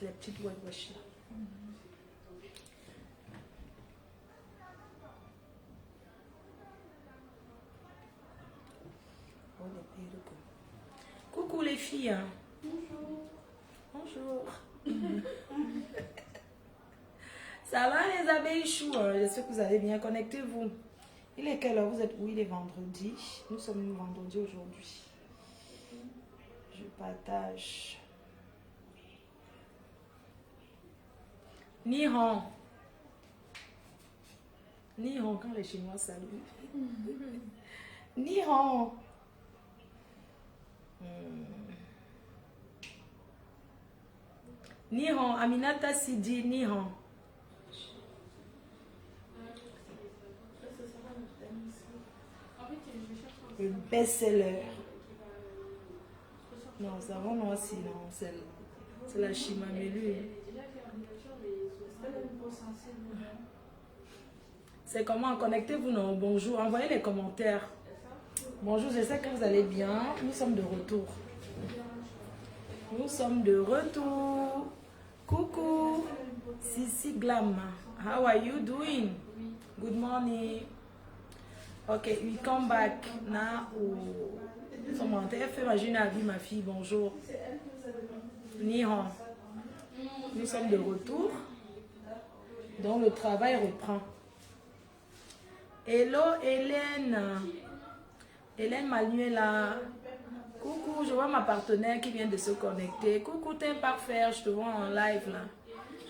Les petites wesh là. Oh, les perruques. Coucou les filles. Bonjour. Bonjour. Ça va les abeilles chou? J'espère que vous allez bien. Connectez-vous. Il est quelle heure? Vous êtes où? Il est vendredi. Nous sommes vendredi aujourd'hui. Je partage. Nihon. Nihon quand les Chinois saluent. Nihon. Nihon. Aminata Sidi. Nihon. Le best-seller. Non, ça va non aussi, non. C'est la Chimamelu. C'est comment? Connectez-vous, non? Bonjour. Envoyez les commentaires. Bonjour, je sais que vous allez bien. Nous sommes de retour. Nous sommes de retour. Coucou. Sissi Glam. How are you doing? Good morning. Okay, we come back now. Nous sommes en TF, imagine à vie ma fille, bonjour. Nihon. Nous sommes de retour. Donc le travail reprend. Hello Hélène. Hélène Manuela. Coucou, je vois ma partenaire qui vient de se connecter. Coucou, t'es parfait, je te vois en live là.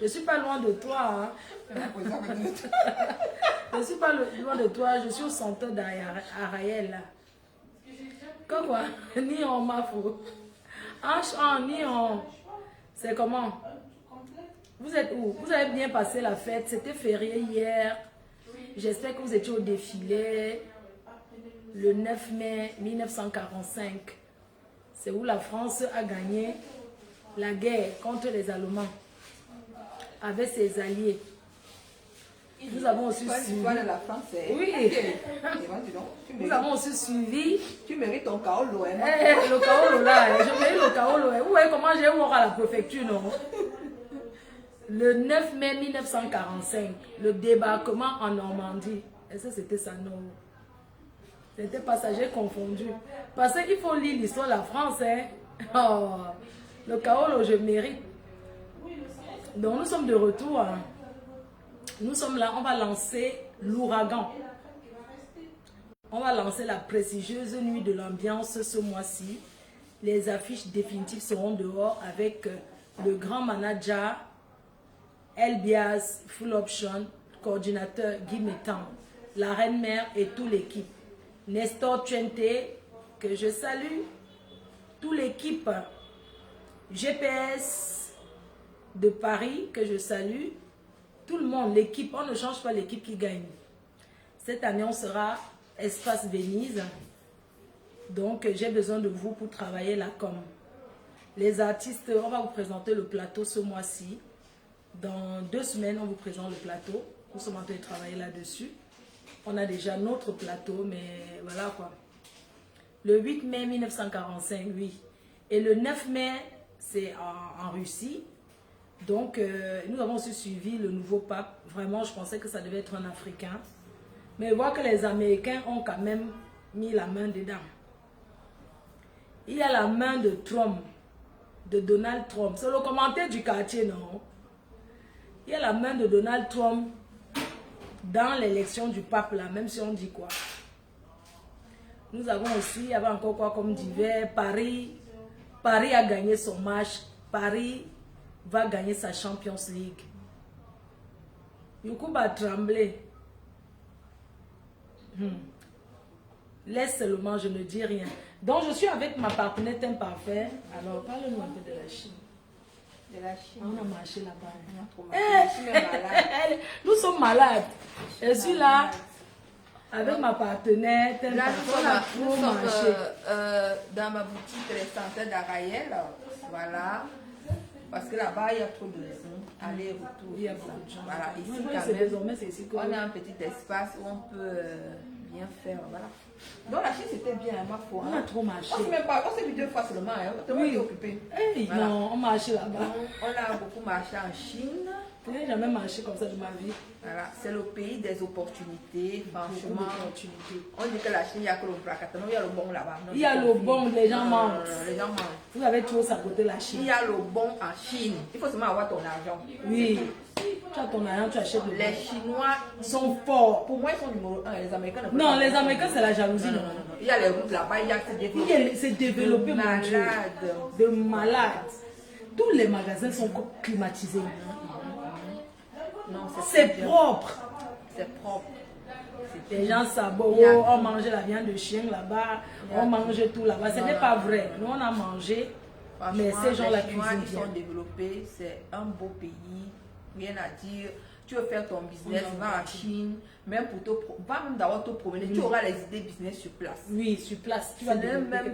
Je suis pas loin de toi. Hein. Je suis pas loin de toi, je suis au centre d'Araël là. Quoi? Ni on m'a fou. Ni on. C'est comment? Vous êtes où? Vous avez bien passé la fête? C'était férié hier. J'espère que vous étiez au défilé. Le 9 mai 1945. C'est où la France a gagné la guerre contre les Allemands. Avec ses alliés. Nous avons aussi suivi. De la France, oui. Nous avons aussi suivi. Tu mérites ton kaolo. Le kaolo là. Je mérite le kaolo. Vous voyez comment j'ai eu à la préfecture, non? Le 9 mai 1945, le débarquement en Normandie. Et ça, c'était ça, non? C'était passager confondu. Parce qu'il faut lire l'histoire de la France. Hein? Oh, le kaolo, je mérite. Donc, nous sommes de retour. Hein. Nous sommes là, on va lancer l'ouragan. On va lancer la prestigieuse nuit de l'ambiance ce mois-ci. Les affiches définitives seront dehors avec le grand manager Elbias Full Option, coordinateur Guy Métan, la reine mère et toute l'équipe. Nestor Trente, que je salue, toute l'équipe. GPS de Paris, que je salue. Tout le monde, l'équipe, on ne change pas l'équipe qui gagne. Cette année, on sera Espace Venise. Donc, j'ai besoin de vous pour travailler la com. Les artistes, on va vous présenter le plateau ce mois-ci. Dans 2 semaines, on vous présente le plateau. Nous sommes en train de travailler là-dessus. On a déjà notre plateau, mais voilà quoi. Le 8 mai 1945, oui. Et le 9 mai, c'est en Russie. Donc, nous avons aussi suivi le nouveau pape. Vraiment, je pensais que ça devait être un Africain. Mais voir que les Américains ont quand même mis la main dedans. Il y a la main de Trump, de Donald Trump. C'est le commentaire du quartier, non? Il y a la main de Donald Trump dans l'élection du pape, là, même si on dit quoi. Nous avons aussi, il y avait encore quoi comme divers. Paris a gagné son match. Paris va gagner sa Champions League. Youkou va trembler. Laisse seulement, je ne dis rien. Donc, je suis avec ma partenaire Thème Parfait. Alors, parle-nous un peu de la Chine. De la Chine. On a marché là-bas. On a trop marché. Nous sommes malades. Je suis là avec ma partenaire Thème Parfait. Nous sommes dans ma boutique Les Centres d'Araël. Voilà. Parce que là-bas, il y a trop de gens. Aller-retour. Il y a beaucoup de gens. Voilà. Ici, Oui, quand c'est même, désormais, c'est ici que on a un petit espace où on peut bien faire, voilà. Donc la Chine c'était bien, ma foi. On a trop marché. On s'est vu 2 fois seulement, hein. On était occupé. Hey, voilà. Non, on marchait là-bas. On a beaucoup marché en Chine. Je n'ai jamais marché comme ça de ma vie. Voilà, c'est le pays des opportunités, franchement. On dit que la Chine, il n'y a que le bracatano, il y a le bon là-bas. Il y a le bon, les gens mangent. Les gens mangent. Vous avez toujours saboté la Chine. Il y a le bon en Chine. Il faut seulement avoir ton argent. Oui. Tu as ton argent, tu achètes le bon. Les Chinois sont forts. Pour moi, ils sont numéro 1. Les Américains ne non, les Américains, c'est la jalousie. Non. Il y a les routes là-bas, il y a c'est développé, mon Dieu. De malades. Tous les magasins sont climatisés. Non, c'est propre. C'est propre. Les gens sabotent, on mangeait la viande de chien là-bas, on mangeait tout là-bas. Ce n'est pas vrai. Nous, on a mangé, mais ces gens-là cuisinent bien. Ils sont développés, c'est un beau pays, rien à dire. Tu veux faire ton business, va en Chine, même va même d'abord te promener, tu auras les idées business sur place. Oui, sur place. Tu vas mais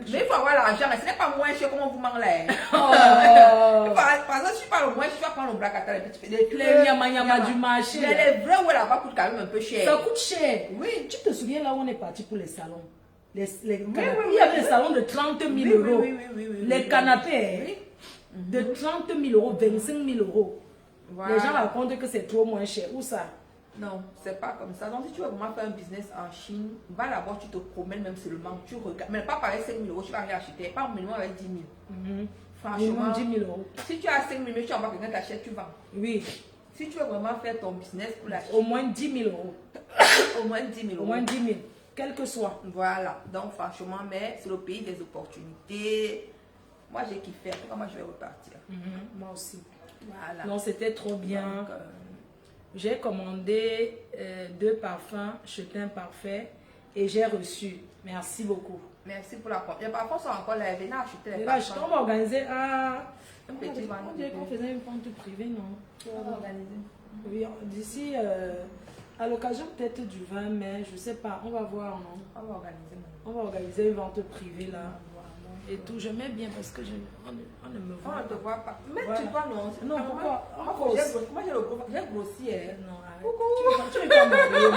il faut avoir l'argent, ce n'est pas moins cher comme on vous mange là. Par exemple, si tu parles moins cher, tu vas prendre le bracata, les nyama du marché. Mais les vrais ouais là-bas coûtent quand même un peu cher. Ça coûte cher. Oui. Tu te souviens là où on est parti pour les salons? Il y avait des salons de 30 000 euros. Les canapés de 30 000 euros, 25 000 euros. Voilà. Les gens racontent que c'est trop moins cher. Où ça? Non, c'est pas comme ça. Donc, si tu veux vraiment faire un business en Chine, va là-bas, tu te promènes même seulement. Tu regardes. Mais pas pareil 5 000 euros, tu vas rien acheter. Pas minimum avec 10 000. Franchement, 10 000 euros. Si tu as 5 000, tu envoies quelqu'un t'achète, tu vends. Oui. Si tu veux vraiment faire ton business pour la Chine, au moins 10 000 euros. Au moins 10 000 euros. Au moins 10 000. Quel que soit. Voilà. Donc, franchement, mais c'est le pays des opportunités. Moi, j'ai kiffé. En tout cas, moi, je vais repartir. Moi aussi. Voilà. Non, c'était trop bien. J'ai commandé 2 parfums, Chetin Parfait, et j'ai reçu. Merci beaucoup. Merci pour la compte. Les parfums sont encore là. Venez acheter les parfums. On va organiser un petit vendredi. On dirait qu'on faisait une vente privée, non? On va organiser. Oui, d'ici, à l'occasion peut-être du 20 mai, je ne sais pas. On va voir, non? On va organiser. On va organiser une vente privée là. Et tout, je mets bien parce que on ne me voit pas. On ne te voit pas. Mais voilà. tu vois, non. Non, pourquoi? Moi, j'ai grossi. Non, arrête. Tu ne peux pas marier.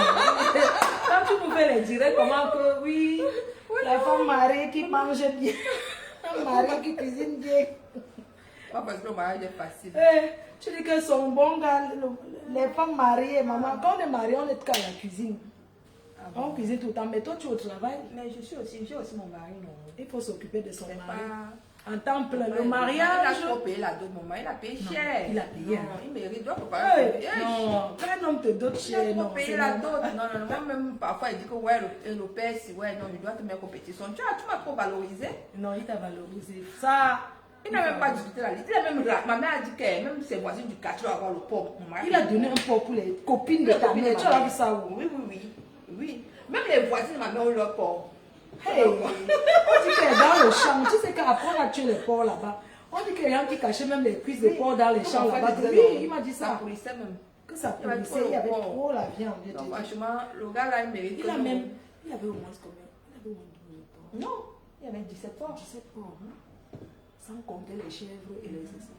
Quand tu nous fais les directs, comment que, oui, la femme mariée qui mange bien, un mari qui cuisine bien. Pas parce que le mariage est facile. Tu dis que son bon gars, les femmes mariées, maman, quand on est marié, on est qu'à la cuisine. On cuisine tout le temps, mais toi tu es au travail. Mais j'ai aussi mon mari, non. Il faut s'occuper de son mari. Pas... En temps plein, le mariage. Il a trop payé la dot, mon mari, il a payé cher. Il a payé. Non, il mérite, il doit préparer. Non, quand un homme te dote cher, il a trop payé la dot. Non, moi-même, parfois, il dit que ouais, le père, si ouais, non, il doit te mettre en compétition. Tu m'as trop valorisé. Non, il t'a valorisé. Ça. Il n'a même pas discuté la liste. Il a même, ma mère a dit que même ses voisines du quartier doivent avoir le porc. Il a donné un porc pour les copines de ta mère. Tu as vu ça où? Oui. Même les voisines de ma mère ont leur porc. Hey, on dit qu'elle est dans le champ. Tu sais qu'après on a tué les porcs là-bas. On dit qu'il y a un qui cachait même les cuisses de porc dans les champs là-bas. Oui, il m'a dit ça. Ça pourrissait même. Que ça pourrissait, il y avait trop la viande. Donc franchement, le gars là, il mérite. Il avait au moins combien? Il avait au moins 12 porcs. Non, il y avait 17 porcs. 17 porcs, sans compter les chèvres et les essais.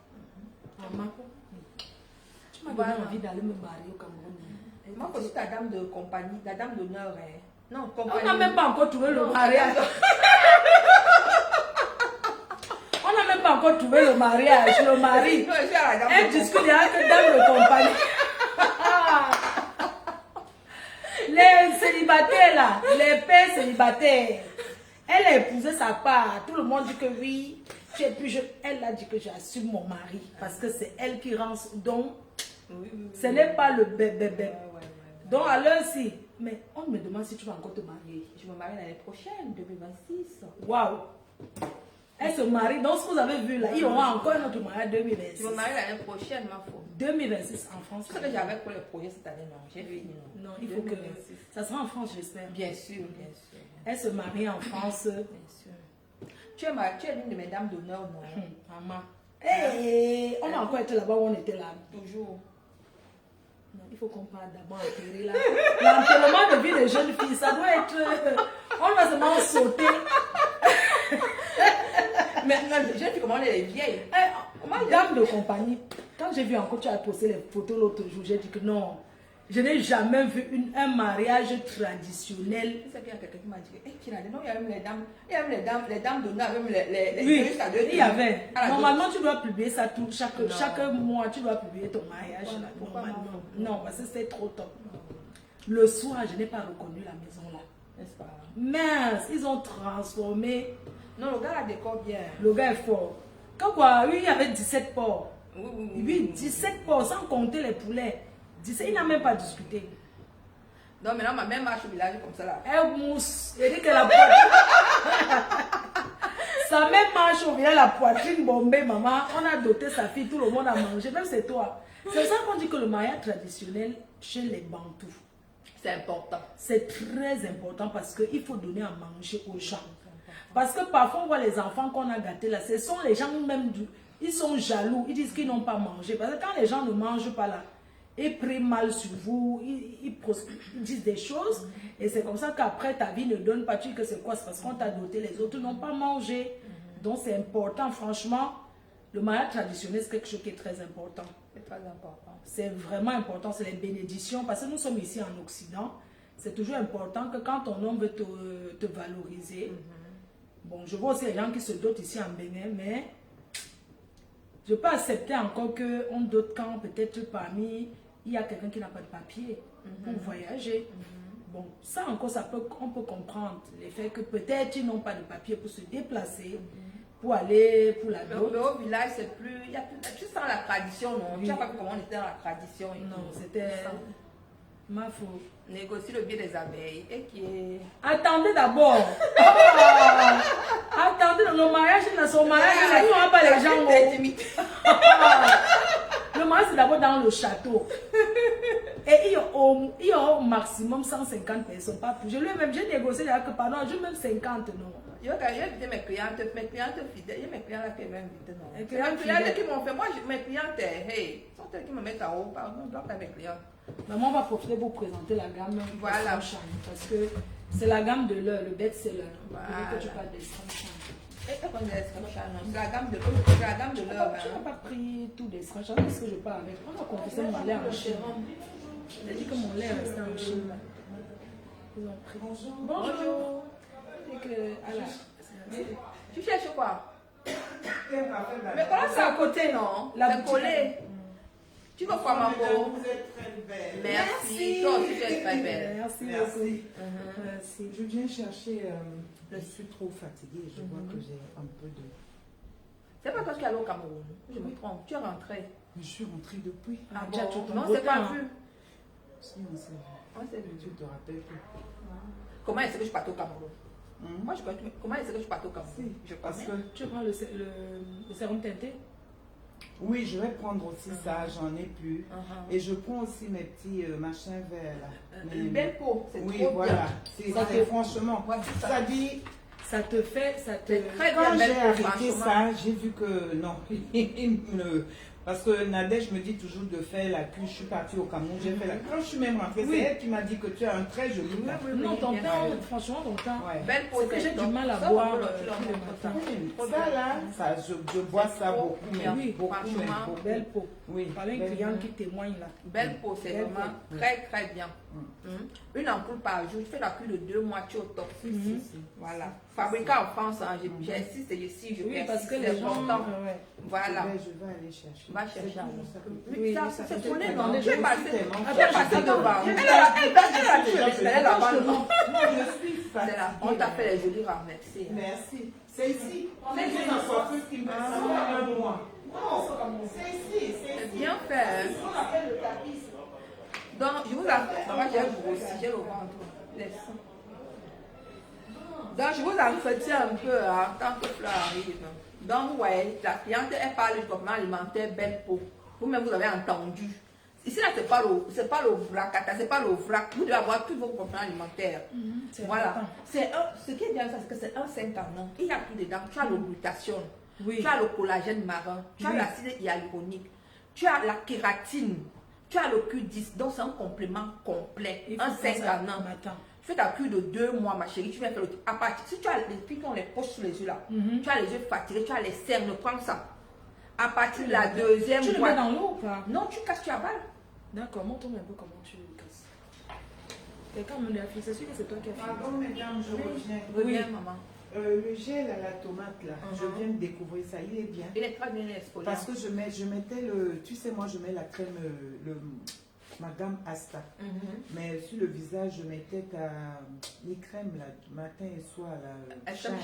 Tu m'as donné envie d'aller me marier au Cameroun. Moi, je suis ta dame de compagnie, ta dame d'honneur. Non, compagnie. On n'a même pas encore trouvé le mariage. On n'a même pas encore trouvé le mariage, le mari. Elle discute avec dame de compagnie. Les célibataires là, les pères célibataires. Elle a épousé sa part. Tout le monde dit que oui. Elle a dit que j'assume mon mari. Parce que c'est elle qui rend. Donc, ce n'est pas le bébé. Donc alors si. Mais on me demande si tu vas encore te marier. Je me marie l'année prochaine, 2026. Waouh! Elle se marie. Donc ce que vous avez vu là, il y aura encore un autre mariage 2026. Je me marie l'année prochaine, ma foi. 2026 en France. C'est ce que j'avais pour les projets cette année, non. J'ai fini, non. Non, il faut que. Ça sera en France, j'espère. Bien sûr, bien sûr. Elle se marie en France. Bien sûr. Tu es l'une de mes dames d'honneur, non? Maman. Hey, on a encore été là-bas où on était là. Toujours. Non, il faut qu'on parle d'abord enterrer là. L'enterrement de vie des jeunes filles, ça doit être. On va seulement sauter. Mais les jeunes filles, comment on est vieilles? Dame de compagnie, quand j'ai vu encore tu as posté les photos l'autre jour, j'ai dit que non. Je n'ai jamais vu un mariage traditionnel. C'est qu'il y a quelqu'un qui m'a dit, non, il y a même les dames d'honneur, même les oui, il y avait. Normalement, tu dois publier ça tout, chaque mois, tu dois publier ton mariage. Normalement. Non, parce que c'est trop top. Le soir, je n'ai pas reconnu la maison là. N'est-ce pas? Mince, ils ont transformé. Non, le gars la décore bien. Le gars est fort. Quand quoi, lui, il y avait 17 porcs. Oui, 17 porcs, sans compter les poulets. 17, il n'a même pas discuté. Non, maintenant, ma mère marche au village comme ça là. Elle mousse. Elle dit que la poitrine. Sa mère marche au village, la poitrine bombée, maman. On a doté sa fille, tout le monde a mangé, même c'est toi. C'est ça qu'on dit que le mariage traditionnel chez les Bantous. C'est important. C'est très important parce qu'il faut donner à manger aux gens. Parce que parfois on voit les enfants qu'on a gâtés là, ce sont les gens même, ils sont jaloux, ils disent qu'ils n'ont pas mangé. Parce que quand les gens ne mangent pas là, ils prennent mal sur vous, ils disent des choses. Et c'est comme ça qu'après ta vie ne donne pas, tu dis que c'est quoi? C'est parce qu'on t'a doté, les autres n'ont pas mangé. Donc c'est important, franchement, le mariage traditionnel c'est quelque chose qui est très important. C'est très important. C'est vraiment important, c'est les bénédictions, parce que nous sommes ici en Occident. C'est toujours important que quand ton homme veut te valoriser, bon, je vois aussi les gens qui se dotent ici en Bénin, mais je peux accepter encore qu'on dote quand peut-être parmi, il y a quelqu'un qui n'a pas de papier pour voyager. Bon, ça encore, on peut comprendre les faits que peut-être ils n'ont pas de papier pour se déplacer. Pour aller pour la dot. Mais au village, c'est plus. Tu sens la tradition, non? Oui. Tu sais pas comment on était dans la tradition. Non, c'était ma faute. Négocie le billet des abeilles. Et qui est. Attendez d'abord. Attendez, le mariage, son mariage, il n'y aura pas les gens. Le mariage, c'est d'abord dans le château. Et il y aura au maximum 150 personnes, pas plus. J'ai négocié que pardon, je même 50, non. Je vais inviter mes clientes fidèles. Il y a mes clients là qui m'ont invité, non. Les clientes qui m'ont fait, moi, mes clientes, hey, sont elles qui me mettent en haut, pardon, je dois faire mes clients. Maman, on va profiter pour présenter la gamme. Voilà. Parce que c'est la gamme de l'heure, le best-seller. Voilà. Que tu parles des Scrunchies. C'est la gamme de l'heure. Tu n'as pas pris tout des Scrunchies. Qu'est-ce que je parle avec? On va confesser mon lait en Chine. J'ai dit que mon lait restait en Chine. Ils ont pris. Bonjour. Tu cherches quoi? Mais comment c'est à côté, non? La collée. Tu veux quoi, Mambo? Vous êtes très belle. Merci. Toi aussi, tu es très belle. Merci. Merci. Je viens chercher. Je suis trop fatiguée. Je vois que j'ai un peu de. C'est pas toi qui es allé au Cameroun. Je me trompe. Tu es rentrée. Je suis rentrée depuis. Ah bon? Non, c'est pas vu. Si, on s'est vu. On s'est vu. Tu te rappelles que. Comment est-ce que je pars au Cameroun? Moi, je connais. Comment est-ce que je pars au Cameroun? Si, parce que tu prends le sérum teinté? Oui, je vais prendre aussi ça, j'en ai plus. Et je prends aussi mes petits machins verts là. Une belle peau, c'est oui, trop voilà. bien. C'est franchement, ça dit. Ça te fait, très quand bien. J'ai arrêté ça, j'ai vu que non. Parce que Nadège me dit toujours de faire la cuve. Je suis partie au Cameroun, j'ai fait la cuve. Quand je suis même rentrée, c'est elle qui m'a dit que tu as un très joli teint. Non, ton teint, franchement, ton teint. Belle peau, que j'ai du mal à boire. Ça là, je bois ça beaucoup, mais oui, beaucoup, belle peau. Oui. Par une cliente qui témoigne là. Belle peau, c'est vraiment très très bien. Une ampoule par jour, tu fais la cuve de 2 mois, tu es au top. Voilà. Fabriqué en France, j'insiste ici, je oui, parce que les gens. Voilà. Je vais aller chercher. Va chercher. Oui, ça se connaît, non? Tu es passé devant. Elle a pas le nom. Je suis fatiguée. On t'a fait les jolis rames, merci. Merci. C'est ici. C'est une coiffeuse qui me fait ça un mois. Non, c'est ici. C'est bien fait. On appelle le tapis. Donc, je vous appelle. J'ai grossi, j'ai le ventre. Laisse. Donc, je vous entretiens un peu tant que Fleur arrive. Donc, ouais, la cliente, elle parle du complément alimentaire belle peau. Vous-même, vous avez entendu. Ici, là, c'est pas le vrac, c'est pas le vrac. Vous devez avoir tous vos compléments alimentaires. Voilà. Ce qui est bien, c'est que c'est un 5 ans. Il y a tout dedans. Tu as le glutathione, tu as le collagène marin, tu as l'acide hyaluronique, tu as la kératine, tu as le Q10. Donc, c'est un complément complet. Un 5 ans. Tu fais ta cure de 2 mois, ma chérie. Tu viens faire à partir. Si tu as les filles qui ont les poches sous les yeux là, tu as les yeux fatigués, tu as les cernes, prends ça. À partir de la deuxième mois. Tu le mets dans l'eau ou pas? Non, tu casses, tu avales. D'accord, montre-moi un peu comment tu casses. Quelqu'un me l'a fait, c'est sûr que c'est toi qui as fait. Pardon, mesdames, je reviens. Reviens, maman. Le gel à la tomate, là, je viens de découvrir ça. Il est bien. Il est très bien exfoliant. Parce que je mettais le... Tu sais, moi, je mets la crème, ma gamme Asta. Mais sur le visage, je mettais les crèmes, là, matin et soir, là. Shine.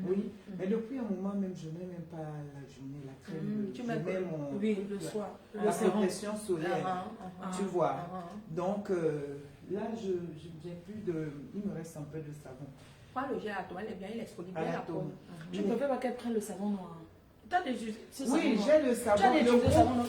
Oui. Mais depuis un moment, même, je ne mets même pas la journée la crème. Tu je mets mets mon... Oui, le soir. La protection solaire. Tu vois. Donc, là, j'ai plus de... Il me reste un peu de savon. Prends le gel à la tomate, il est bien, il exfolie bien la peau. Je préfère pas qu'elle prenne le savon noir. Oui, j'ai le savon.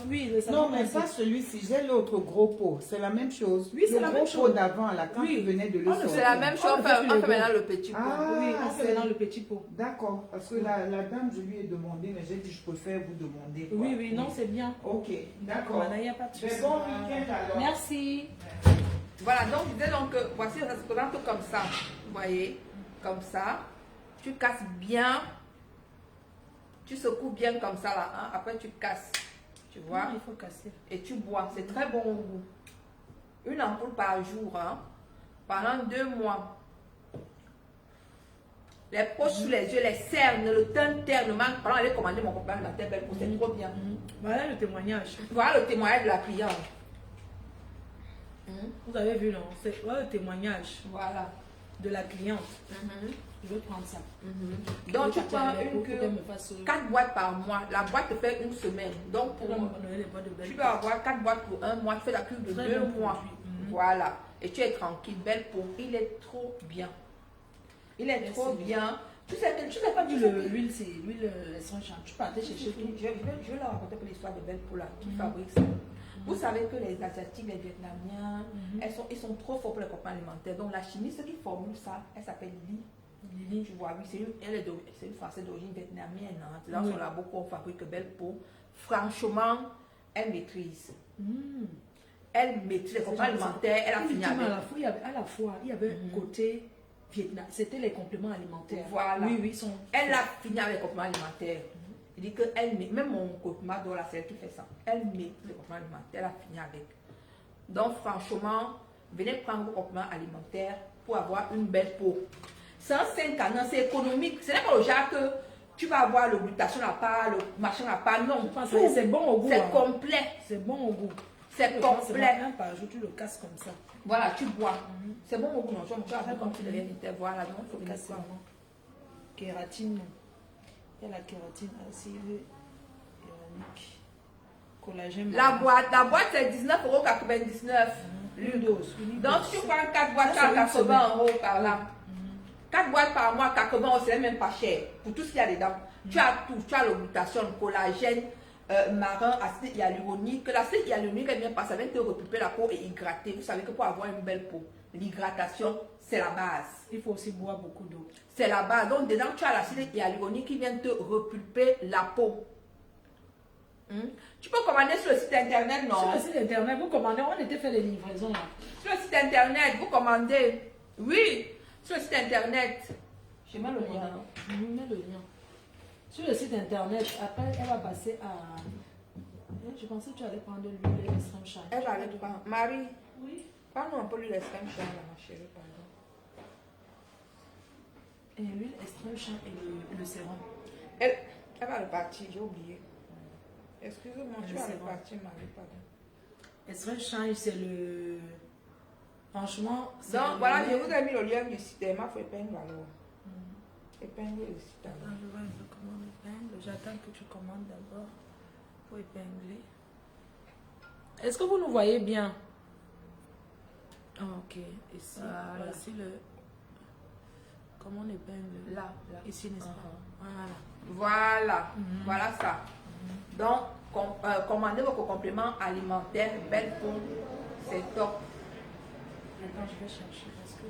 Oui, le savon. Non, mais pas celui-ci, j'ai l'autre gros pot. C'est la même chose. Oui, c'est la même chose. Le gros pot d'avant, là, quand tu venais de le sortir. C'est la même chose, on fait maintenant le petit pot. Oui, on fait maintenant le petit pot. D'accord, parce que la dame, je lui ai demandé, mais j'ai dit, je préfère vous demander. Quoi. Oui, non, c'est bien. Ok, d'accord. Il n'y a pas de souci. Bon week-end alors. Merci. Voilà, donc je disais donc, voici, ça se présente comme ça. Vous voyez, comme ça. Tu casses bien. Tu secoues bien comme ça là, hein? Après tu casses, tu vois. Non, il faut casser. Et tu bois, c'est très bon au goût. Une ampoule par jour, hein? Pendant 2 mois. Les poches sous les yeux, les cernes, le teint terne, pendant aller commander mon copain la tête belle, c'est trop bien. Voilà le témoignage. Voilà le témoignage de la cliente. Vous avez vu, non? Voilà le témoignage Voilà. de la cliente. Je vais prendre ça. Donc tu prends une cure, 4 boîtes par mois. La boîte te fait 1 semaine. Donc pour tu peux avoir 4 boîtes pour 1 mois. Tu fais la cure de 2 mois. Voilà. Et tu es tranquille, belle peau. Il est trop bien. Il est trop bien. Tu sais pas du l'huile, c'est l'huile essentielle. Tu peux aller chercher tout. Je vais leur raconter l'histoire de belle peau là qui fabrique ça. Vous savez que les Asiatiques, les Vietnamiens, ils sont trop forts pour les compléments alimentaires. Donc la chimiste qui formule ça, elle s'appelle Lily. Tu vois, oui, elle est une Française d'origine vietnamienne. Hein. Dans son labo qu'on fabrique belle peau. Franchement, elle maîtrise. Elle maîtrise les compléments alimentaires. Elle a fini avec. À la fois, il y avait un côté Vietnam. C'était les compléments alimentaires. Voilà. Oui. Elle a fini avec les compléments alimentaires. Il dit que elle, même mon copain dans la celle qui fait ça, elle met les compléments alimentaires, elle a fini avec. Donc franchement, venez prendre vos compléments alimentaires pour avoir une belle peau. 105 ans, c'est économique. Ce n'est pas le genre que tu vas avoir le glutation à part, le machin à part. Non, c'est bon au goût. C'est complet. C'est bon au goût. C'est complet. Un par jour, tu le casses comme ça. Voilà, tu bois. C'est bon au goût, non? Tu as fait comme tu devais dire. Voilà, donc il faut casser. Kératine. Il y a la kératine acide hyaluronique. Collagène. La boîte c'est 19,99 €. L'une dose. Donc tu prends 4 boîtes à 80 € par là. 4 boîtes par mois, 80 €, c'est même pas cher. Pour tout ce qu'il y a dedans. Tu as tout. Tu as le glutathione, collagène, marin, acide hyaluronique. L'acide hyaluronique, elle vient passer, ça vient te repulper la peau et hydrater. Vous savez que pour avoir une belle peau, l'hydratation, c'est la base. Il faut aussi boire beaucoup d'eau. C'est la base. Donc, dedans, tu as l'acide hyaluronique qui vient te repulper la peau. Tu peux commander sur le site internet, non? Sur le site internet, vous commandez, on était fait des livraisons là. Sur le site internet, vous commandez. Oui, sur le site internet. Je mets le lien. Je mets le lien. Sur le site internet, après, elle va passer à. Je pensais que tu allais prendre l'huile extrême shine. Elle va aller prendre. Marie, oui. prends-nous un peu l'huile extrême shine, ma chérie, pardon. Et l'huile extrême shine et le sérum. Elle va le partir, j'ai oublié. Excusez-moi, tu vas le partir, Marie, pardon. Extrême shine, c'est le. Franchement, c'est. Donc voilà, je vous ai mis le lien du site. Il faut épingler alors. Épingler le site alors. Attends, je vois un peu comment on épingle. J'attends que tu commandes d'abord pour épingler. Est-ce que vous nous voyez bien? Ah, ok. Ici, voilà. Voici le. Comment on épingle? Là. Ici, n'est-ce pas? Voilà. Voilà ça. Donc, commandez vos compléments alimentaires, belle peau, c'est top. Attends, je vais chercher parce que.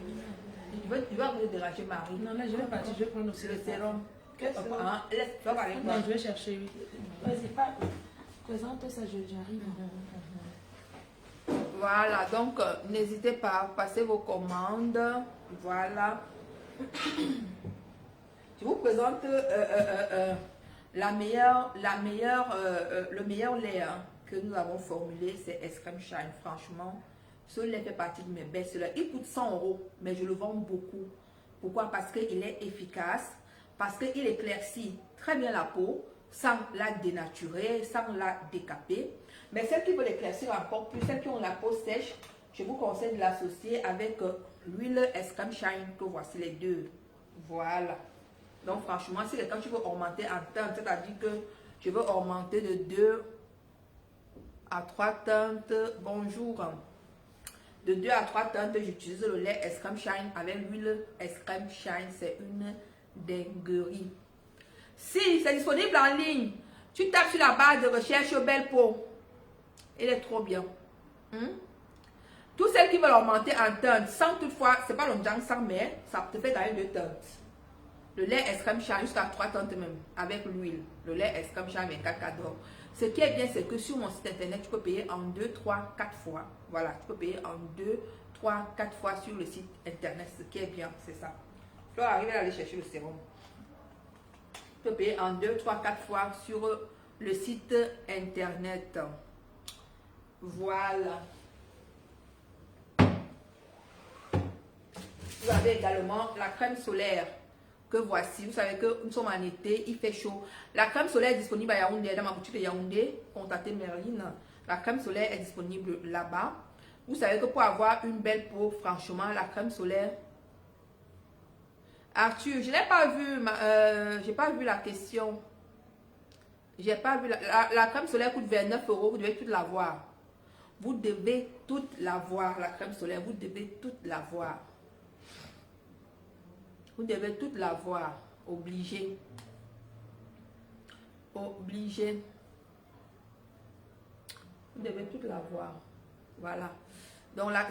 Tu vas vous déranger, Marie. Non, là, je vais partir, je vais prendre aussi Le sérum. Laisse-toi parler. Non, je vais chercher, oui. Vas-y, pas. Présente ça, j'arrive. Voilà, donc n'hésitez pas à passer vos commandes. Voilà. Je vous présente le meilleur lait que que nous avons formulé, c'est Escrème Shine. Franchement, ce lait fait partie de mes best-sellers. Il coûte 100 €, mais je le vends beaucoup. Pourquoi? Parce qu'il est efficace, parce qu'il éclaircit très bien la peau, sans la dénaturer, sans la décaper. Mais celles qui veulent éclaircir encore plus, celles qui ont la peau sèche, je vous conseille de l'associer avec l'huile Escrème Shine, que voici les deux. Voilà. Donc franchement, si quand tu veux augmenter en teinte, c'est-à-dire que je veux augmenter de 2 à 3 teintes, bonjour. De 2 à 3 teintes, j'utilise le lait Escrème Shine avec l'huile Escrème Shine. C'est une dinguerie. Si c'est disponible en ligne, tu tapes sur la barre de recherche Belle Peau. Il est trop bien. Tous celles qui veulent augmenter en teinte, sans toutefois, c'est pas longtemps sans, mais ça te fait gagner 2 teintes. Le lait Escrème Shine jusqu'à 3 teintes même, avec l'huile. Le lait Escrème Shine 24 cadors. Ce qui est bien, c'est que sur mon site internet, tu peux payer en 2, 3, 4 fois. Voilà, tu peux payer en 2, 3, 4 fois sur le site internet. Ce qui est bien, c'est ça. Je dois arriver à aller chercher le sérum. Tu peux payer en 2, 3, 4 fois sur le site internet. Voilà. Vous avez également la crème solaire que voici. Vous savez que nous sommes en été, il fait chaud. La crème solaire est disponible à Yaoundé, dans ma boutique de Yaoundé. Contactez Merline. La crème solaire est disponible là-bas. Vous savez que pour avoir une belle peau, franchement, la crème solaire. Arthur, je n'ai pas vu, j'ai pas vu la question. J'ai pas vu la crème solaire coûte 29 €. Vous devez toute la voir. Vous devez toute la voir, la crème solaire. Vous devez toute la voir. Vous devez toute la voir. Obligé. Obligé. Vous devez toute la voir. Voilà. Donc la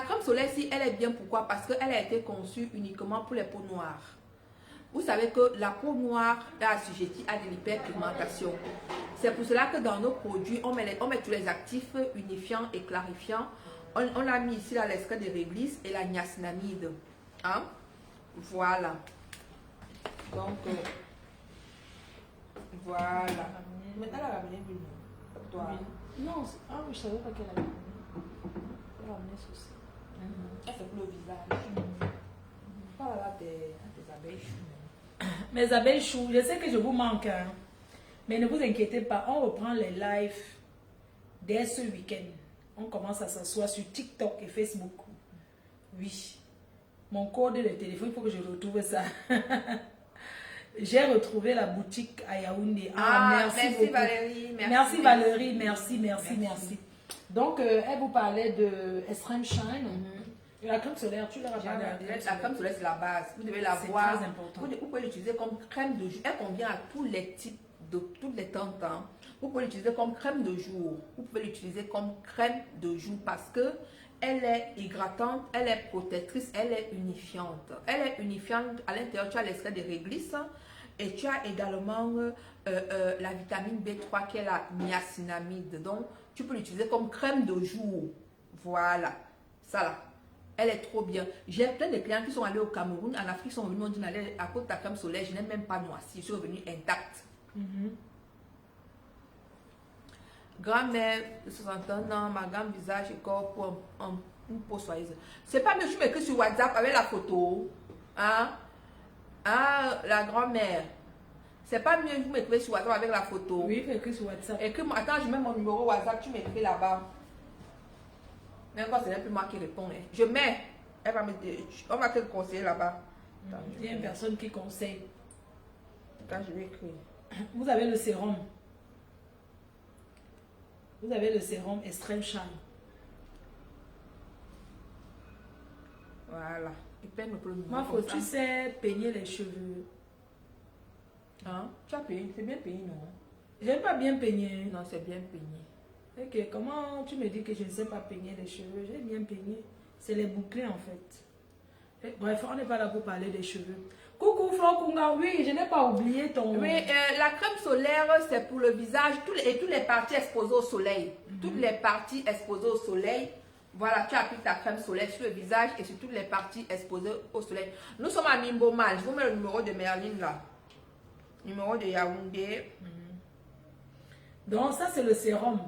crème solaire, si elle est bien, pourquoi? Parce qu'elle a été conçue uniquement pour les peaux noires. Vous savez que la peau noire est assujettie à de l'hyperpigmentation. C'est pour cela que dans nos produits, on met tous les actifs unifiants et clarifiants. On a mis ici l'extrait de réglisse et la niacinamide. Hein? Voilà. Donc, voilà. Maintenant, elle a ramené une. Toi. Non, je ne savais pas qu'elle avait ramené. Elle a ramené ceci. Elle fait pour le visage. Parle à tes abeilles choux. Mes abeilles choux, je sais que je vous manque. Hein. Mais ne vous inquiétez pas, on reprend les lives dès ce week-end. On commence à s'asseoir sur TikTok et Facebook. Oui. Mon code de téléphone, il faut que je retrouve ça. J'ai retrouvé la boutique à Yaoundé. Merci beaucoup. Valérie. Merci Valérie, merci. Donc, elle vous parlait de Escrème Shine. Et la crème solaire, tu l'as parlé. La crème solaire, c'est la base. Vous devez la voir. C'est très important. Vous pouvez l'utiliser comme crème de jour. Elle convient à tous les types, de toutes les teintes. Vous pouvez l'utiliser comme crème de jour. Vous pouvez l'utiliser comme crème de jour parce que elle est hydratante, elle est protectrice, elle est unifiante. Elle est unifiante. À l'intérieur, tu as l'extrait de réglisse et tu as également la vitamine B3 qui est la niacinamide. Donc, tu peux l'utiliser comme crème de jour. Voilà. Ça là. Elle est trop bien. J'ai plein de clients qui sont allés au Cameroun, en Afrique, sont venus, on dit à cause de ta crème solaire, je n'ai même pas noirci, je suis revenue intacte. Grand-mère de 61 ans, ma gamme visage et corps pour une peau soyeuse. C'est pas mieux, tu m'écris sur WhatsApp avec la photo. Hein? Ah, la grand-mère. C'est pas mieux, vous m'écrivez sur WhatsApp avec la photo. Oui, il faut écrire sur WhatsApp. Écris-moi, attends, je mets mon numéro WhatsApp, tu m'écris là-bas. Même quand ce n'est plus moi qui réponds, hein. Je mets, elle va me dire, on va te conseiller là-bas. Il y a une personne qui conseille. Quand je vais écrire. Vous avez le sérum. Vous avez le sérum Escrème Shine. Voilà. Il paye me prendre. Moi, faut tu sais peigner les cheveux. Hein? Tu as payé, c'est bien payé, non? J'aime pas bien peigner. Non, c'est bien peigné. Ok, comment tu me dis que je ne sais pas peigner les cheveux? J'ai bien peigné. C'est les bouclés en fait. Bref, on n'est pas là pour parler des cheveux. Coucou Frankunga, oui, je n'ai pas oublié ton... Oui, la crème solaire, c'est pour le visage toutes les parties exposées au soleil. Toutes les parties exposées au soleil. Voilà, tu appliques ta crème solaire sur le visage et sur toutes les parties exposées au soleil. Nous sommes à Mimbomal. Je vous mets le numéro de Merline là. Numéro de Yaoundé. Donc ça, c'est le sérum.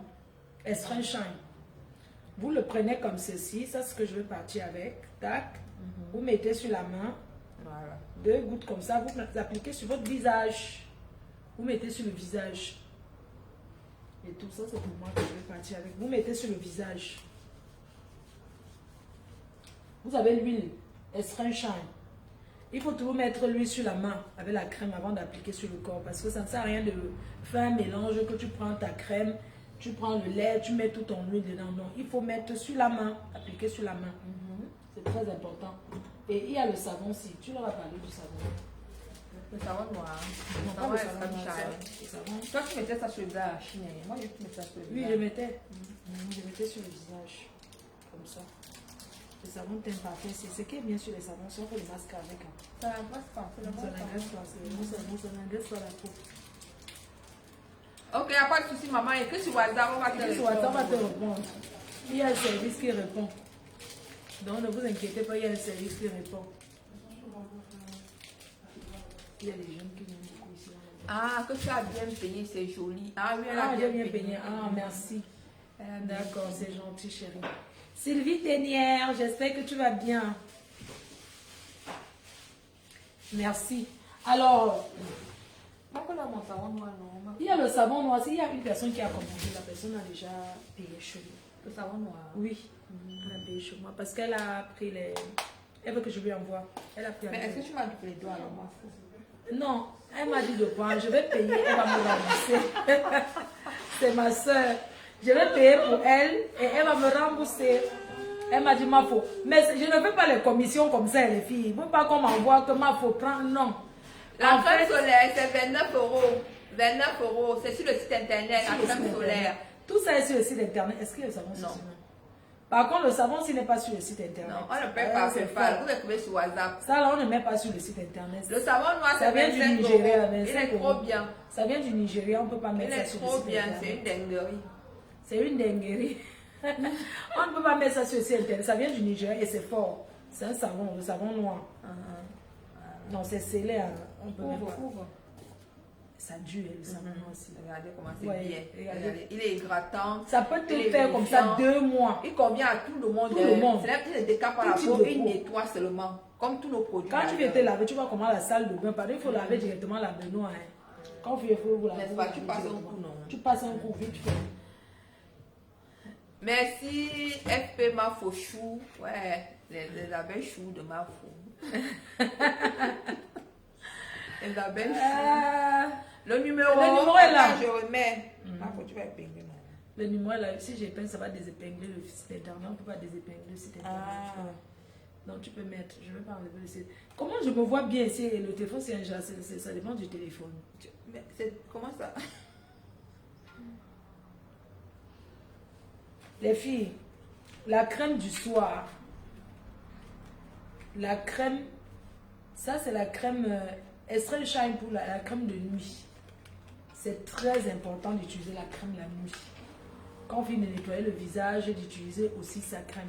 Estrin Shine. Vous le prenez comme ceci. Ça, c'est ce que je veux partir avec. Tac. Vous mettez sur la main. Voilà. 2 gouttes comme ça. Vous appliquez sur votre visage. Vous mettez sur le visage. Et tout ça, c'est pour moi que je vais partir avec. Vous mettez sur le visage. Vous avez l'huile. Estrin Shine. Il faut toujours mettre l'huile sur la main avec la crème avant d'appliquer sur le corps. Parce que ça ne sert à rien de faire un mélange que tu prends ta crème, tu prends le lait, tu mets tout ton huile dedans. Non, il faut mettre sur la main, appliquer sur la main. C'est très important. Et il y a le savon aussi. Tu leur as parlé du savon. Le savon noir. Non, pas le savon noir, le savon. Toi, tu mettais ça sur le visage à Chine. Moi, je mettais ça sur le Oui, visage. je mettais. Je mettais sur le visage. Comme ça. Le savon teint parfait, c'est ce qui est bien sur les savons, si on fait le masque avec. Ça n'engraisse pas, c'est le bon Ça n'engraisse pas, c'est le bon savon, ça n'engraisse pas la peau. Ok, il n'y a pas de souci, maman. Écris sur WhatsApp, on va te Sur WhatsApp, on va te répondre. Il y a un service qui répond. Donc ne vous inquiétez pas, il y a un service qui répond. Il y a des jeunes qui viennent beaucoup ici. Ah, que tu as bien payé, c'est joli. Ah oui, elle a j'ai bien bien payé. payé. Ah, merci. D'accord, c'est gentil, chérie. Sylvie Ténière, j'espère que tu vas bien. Merci. Alors, Pourquoi là, mon savon noir, non? il y a le savon noir. S'il y a une personne qui a commandé, la personne a déjà payé chez lui. Le savon noir. Oui, elle a payé chez moi parce qu'elle a pris les... Elle veut que je lui envoie. Elle a pris Mais est-ce que tu m'as dit les doigts alors, moi? Non, elle m'a dit de prendre. Je vais payer, elle va me rembourser. C'est ma soeur. Je vais payer pour elle et elle va me rembourser. Elle m'a dit, ma faute. Mais je ne fais pas les commissions comme ça, les filles. Il ne faut pas qu'on m'envoie que ma faute prend. Non. La crème solaire, c'est 29 euros. 29 euros, c'est sur le site internet, la crème solaire. Tout ça est sur le site internet. Est-ce que le savon c'est Non. sur le... Par contre, le savon, s'il n'est pas sur le site internet. Non, on ne paie pas PayPal. Vous le trouvez sur WhatsApp. Ça, là, on ne met pas sur le site internet. Le savon noir, ça c'est vient du 25 Nigeria. euros. 25 Il est euros. trop bien. Ça vient du Nigeria, on ne peut pas Il mettre ça est sur le trop site bien, internet. c'est une dinguerie. C'est une dinguerie. On ne peut pas mettre ça sur le site internet. Ça vient du Nigeria et c'est fort. C'est un savon, le savon noir. Non, c'est scellé. Hein. On peut même pas. Ça dure, le savon noir aussi. Regardez comment c'est Ouais, bien. regardez. Regardez. Il est hydratant. Ça peut te il est faire comme ça vivifiant. 2 mois. Il convient à tout le monde. Tout le monde. C'est là qu'il ne décape pas Tout la type peau, de il peau. nettoie seulement. Comme tous nos produits. Quand tu viens te laver, tu vois comment la salle de bain. Parce qu'il faut laver directement la baignoire. Hein. Quand il faut vous laver. N'est-ce pas, tu passes un coup, non? Tu passes un coup vite fait. Merci FP Mafouchou. Ouais, les abeilles chou de Mafou. Les abeilles chou. Le numéro est là. Je remets. Mafou, tu vas épingler. Le numéro est là. Si j'épingle, ça va désépingler le site internet. On ne peut pas désépingler le site internet. Donc tu peux mettre. Je ne vais pas enlever le site. Comment je me vois bien ici? Le téléphone, c'est un genre. Ça dépend du téléphone. Mais comment ça? Les filles, la crème du soir, la crème, ça c'est la crème Estrin Shine pour la crème de nuit. C'est très important d'utiliser la crème la nuit. Quand on finit de nettoyer le visage, d'utiliser aussi sa crème.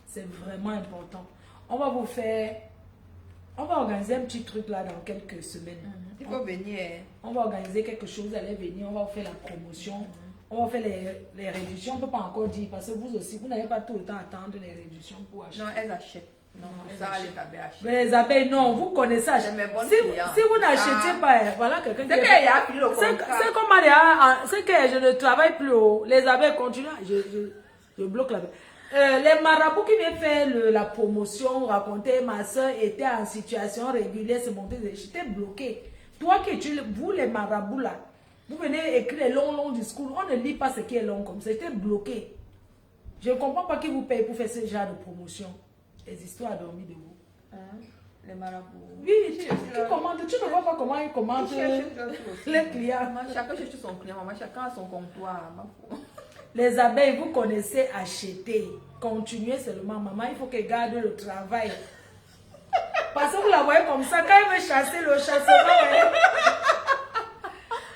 C'est vraiment important. On va vous faire, on va organiser un petit truc là dans quelques semaines. Il faut venir. On va organiser quelque chose, allez venir, on va vous faire la promotion. On va faire les réductions, on ne peut pas encore dire, parce que vous aussi, vous n'avez pas tout le temps à attendre les réductions pour acheter. Non, elles achètent. Non, ça, elles les abeilles achètent. Mais les abeilles, non, vous connaissez. C'est mes bonnes Si clientes. vous n'achetez pas, voilà quelqu'un qui... C'est qu'il y a plus le C'est contrat. comme Maria, c'est que je ne travaille plus haut. Les abeilles continuent, je bloque la baie. Les marabouts qui viennent faire la promotion, raconter, ma soeur était en situation régulière, c'est monté, j'étais bloqué. Toi vous les marabouts là, vous venez écrire les longs discours, on ne lit pas ce qui est long comme ça, j'étais bloqué. Je ne comprends pas qui vous paye pour faire ce genre de promotion. Les histoires à dormir de vous. Les marabouts. Oui, qui commande, tu ne vois pas comment ils commandent les clients. Chacun cherche son client, maman, chacun a son comptoir. Les abeilles, vous connaissez acheter. Continuez seulement, maman, il faut qu'elle garde le travail. Parce que vous la voyez comme ça, quand elle veut chasser le chassement,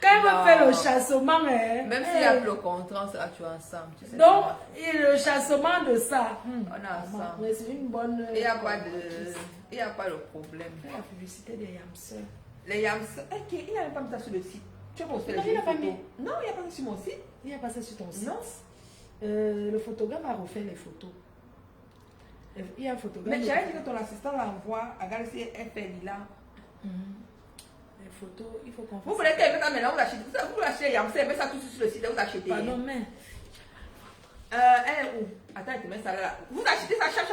quand elle veut faire le chassement, même s'il y a le contrat, on sera toujours ensemble. Tu sais. Donc, et le chassement de ça, on est ensemble. c'est une bonne... Il n'y a pas de problème. La publicité des Yamseurs. Les Yams, il n'y a même pas mis ça sur le site. Tu as posté Non, les il n'a pas photos. mis. Non, il n'y a pas mis sur mon site. Il a passé sur ton site. Non. Le photographe a refait les photos. Il y a un photographe. Mais j'avais dit que ton assistant l'envoie. Regarde si elle fait Lila. Les photos, il faut qu'on fasse. Vous voulez qu'elle mette ça maintenant, vous achetez. Vous achetez Yamse, elle met ça tout de suite sur le site, vous achetez. Pardon, mais. Elle est où? Attends, elle te met ça là. Vous achetez ça chaque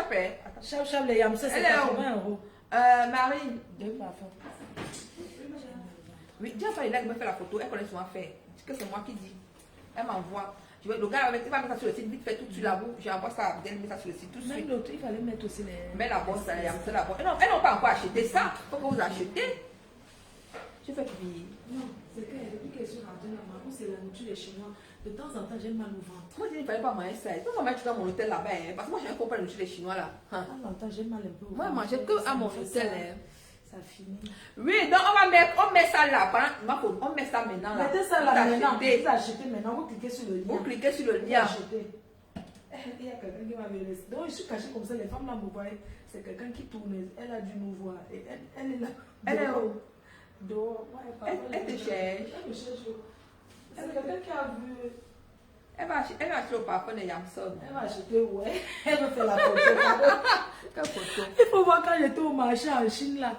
chaque. Chap, les Yamse, c'est Elle est où? 80 euros. Marie. Deux parfums. Oui, dis à Falila qui me fait la photo, elle connaît souvent faire. Que c'est moi qui dis. Elle m'envoie. Le gars il va mettre ça sur le site, vite fait tout sur la boue. J'envoie ça à elle met ça sur le site tout de suite. Même l'autre, il fallait mettre aussi les. Mais la bosse, elle c'est la bosse. Elles n'ont pas encore acheté ça. Il faut que vous achetez. Je fais puis. Non, c'est que depuis qu'elle est rentrée là-bas, où c'est la nourriture des Chinois, de temps en temps, j'ai mal au ventre. Moi, je dis, il ne fallait pas manger ça. Il faut pas mettre dans mon hôtel là-bas. Parce que moi, je n'ai pas la nourriture des Chinois là. De temps en temps, j'ai mal un peu au ventre. Moi, je mangeais que à mon hôtel. Ça finit. Oui, donc on met ça là. On met ça maintenant là. Mettez ça là maintenant. Vous achetez maintenant, vous cliquez sur le lien. Vous cliquez sur le lien. Il y a quelqu'un qui m'avait laissé. Donc je suis cachée comme ça, les femmes là me voient. C'est quelqu'un qui tourne. Elle a dû nous voir. Et elle est là. Elle est où? Dehors. Elle te cherche. Elle me cherche. C'est quelqu'un qui a vu. Elle va acheter le parfum de Yamson. Elle va acheter, ouais. Elle me fait la photo. Quelle photo? Il faut voir quand j'étais au marché en Chine là.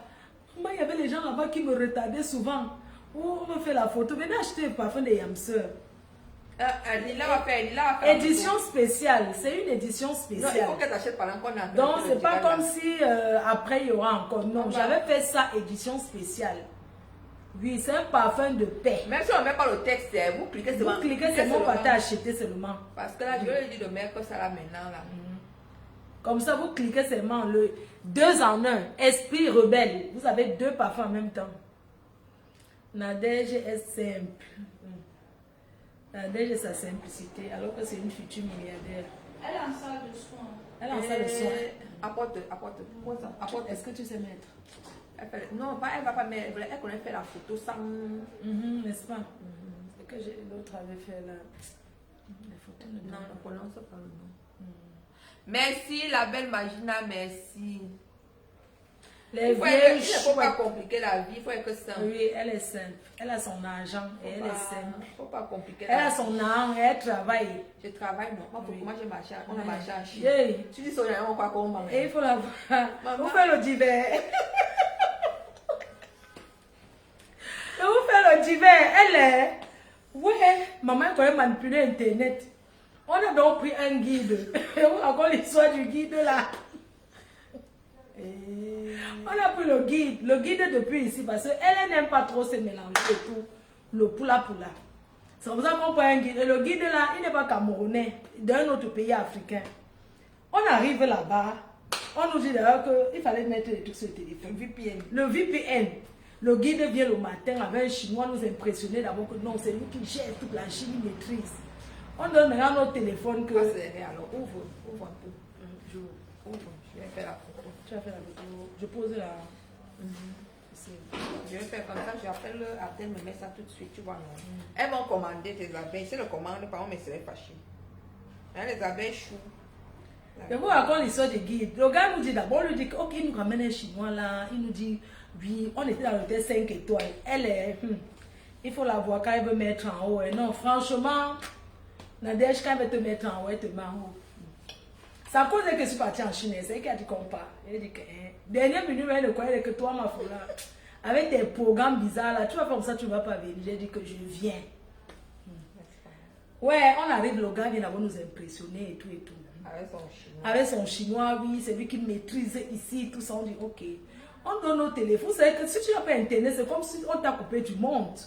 Moi, il y avait les gens là-bas qui me retardaient souvent. Oh, on me fait la photo. Venez acheter le parfum de Yamseur. Lila va faire Édition spéciale. C'est une édition non, spéciale. il faut qu'elle t'achète pendant qu'on a. Donc, c'est pas comme si après il y aura encore. Non, j'avais fait ça édition spéciale. Oui, c'est un parfum de paix. Même si on ne met pas le texte, vous cliquez seulement. Vous cliquez seulement pour acheter seulement. Parce que là, je vais lui dire de mettre ça là maintenant. Là. Comme ça, vous cliquez seulement le 2 en 1. Esprit rebelle. Vous avez 2 parfums en même temps. Nadège est simple. Nadège est sa simplicité, alors que c'est une future milliardaire. Elle est en salle de soins. Elle est en salle de soins. Apporte. Est-ce que tu sais mettre? Non, pas, elle va pas mettre. Elle connaît faire la photo sans. N'est-ce pas? C'est que l'autre avait fait là. Les photos ne non, ne prononce pas le nom. Merci, la belle Magina, merci. Les il ne faut pas compliquer la vie, il faut être simple. Oui, elle est simple. Elle a son argent et elle est simple. Il ne faut pas compliquer elle la vie. a son argent et elle travaille. Je travaille, non. Moi, j'ai marché. On a marché en Chine. Hey. Tu dis ça, on croit qu'on mange. Et il faut la voir. Vous faites le divers. Vous faites le divers. Elle est. Ouais, maman connaît manipuler Internet. On a donc pris un guide. Et vous racontez l'histoire du guide là. On a pris le guide depuis ici parce qu'elle n'aime pas trop se mélanger et tout. Le poula. C'est pour ça qu'on prend un guide. Et le guide là, il n'est pas camerounais, d'un autre pays africain. On arrive là-bas, on nous dit d'ailleurs qu'il fallait mettre les trucs sur le téléphone. VPN. Le VPN. Le guide vient le matin avec un chinois nous impressionner d'abord que non, c'est lui qui gère toute la Chine, il maîtrise. On donne maintenant notre téléphone que. Alors, ouvre un peu. Je vais faire la photo. Tu vas faire la photo. Je pose la. Je vais faire comme ça, j'appelle Abdel, me met ça tout de suite, tu vois, non. Elles vont commander tes abeilles. Si elles le commandent, par contre, mais c'est fâché. Les abeilles chouent. Et vous racontez l'histoire des guides. Le gars nous dit d'abord, il dit ok, il nous ramène un chinois là. Il nous dit, oui, on était dans l'hôtel 5 étoiles. Elle est. Il faut la voir quand elle veut mettre en haut. Et non, franchement, Nadège, quand elle veut te mettre en haut, elle te met en haut. C'est à cause que je suis partie en Chine, c'est elle qui a dit qu'on part. Elle dit que, dernière minute, elle ne croyait que toi, ma foule, avec tes programmes bizarres là, tu vas faire comme ça, tu ne vas pas venir. J'ai dit que je viens. Ouais, on arrive, le gars vient d'abord nous impressionner et tout et tout. Avec son chinois, oui, c'est lui qui maîtrise ici, tout ça, on dit ok. On donne nos téléphones, c'est que si tu n'as pas internet, c'est comme si on t'a coupé du monde.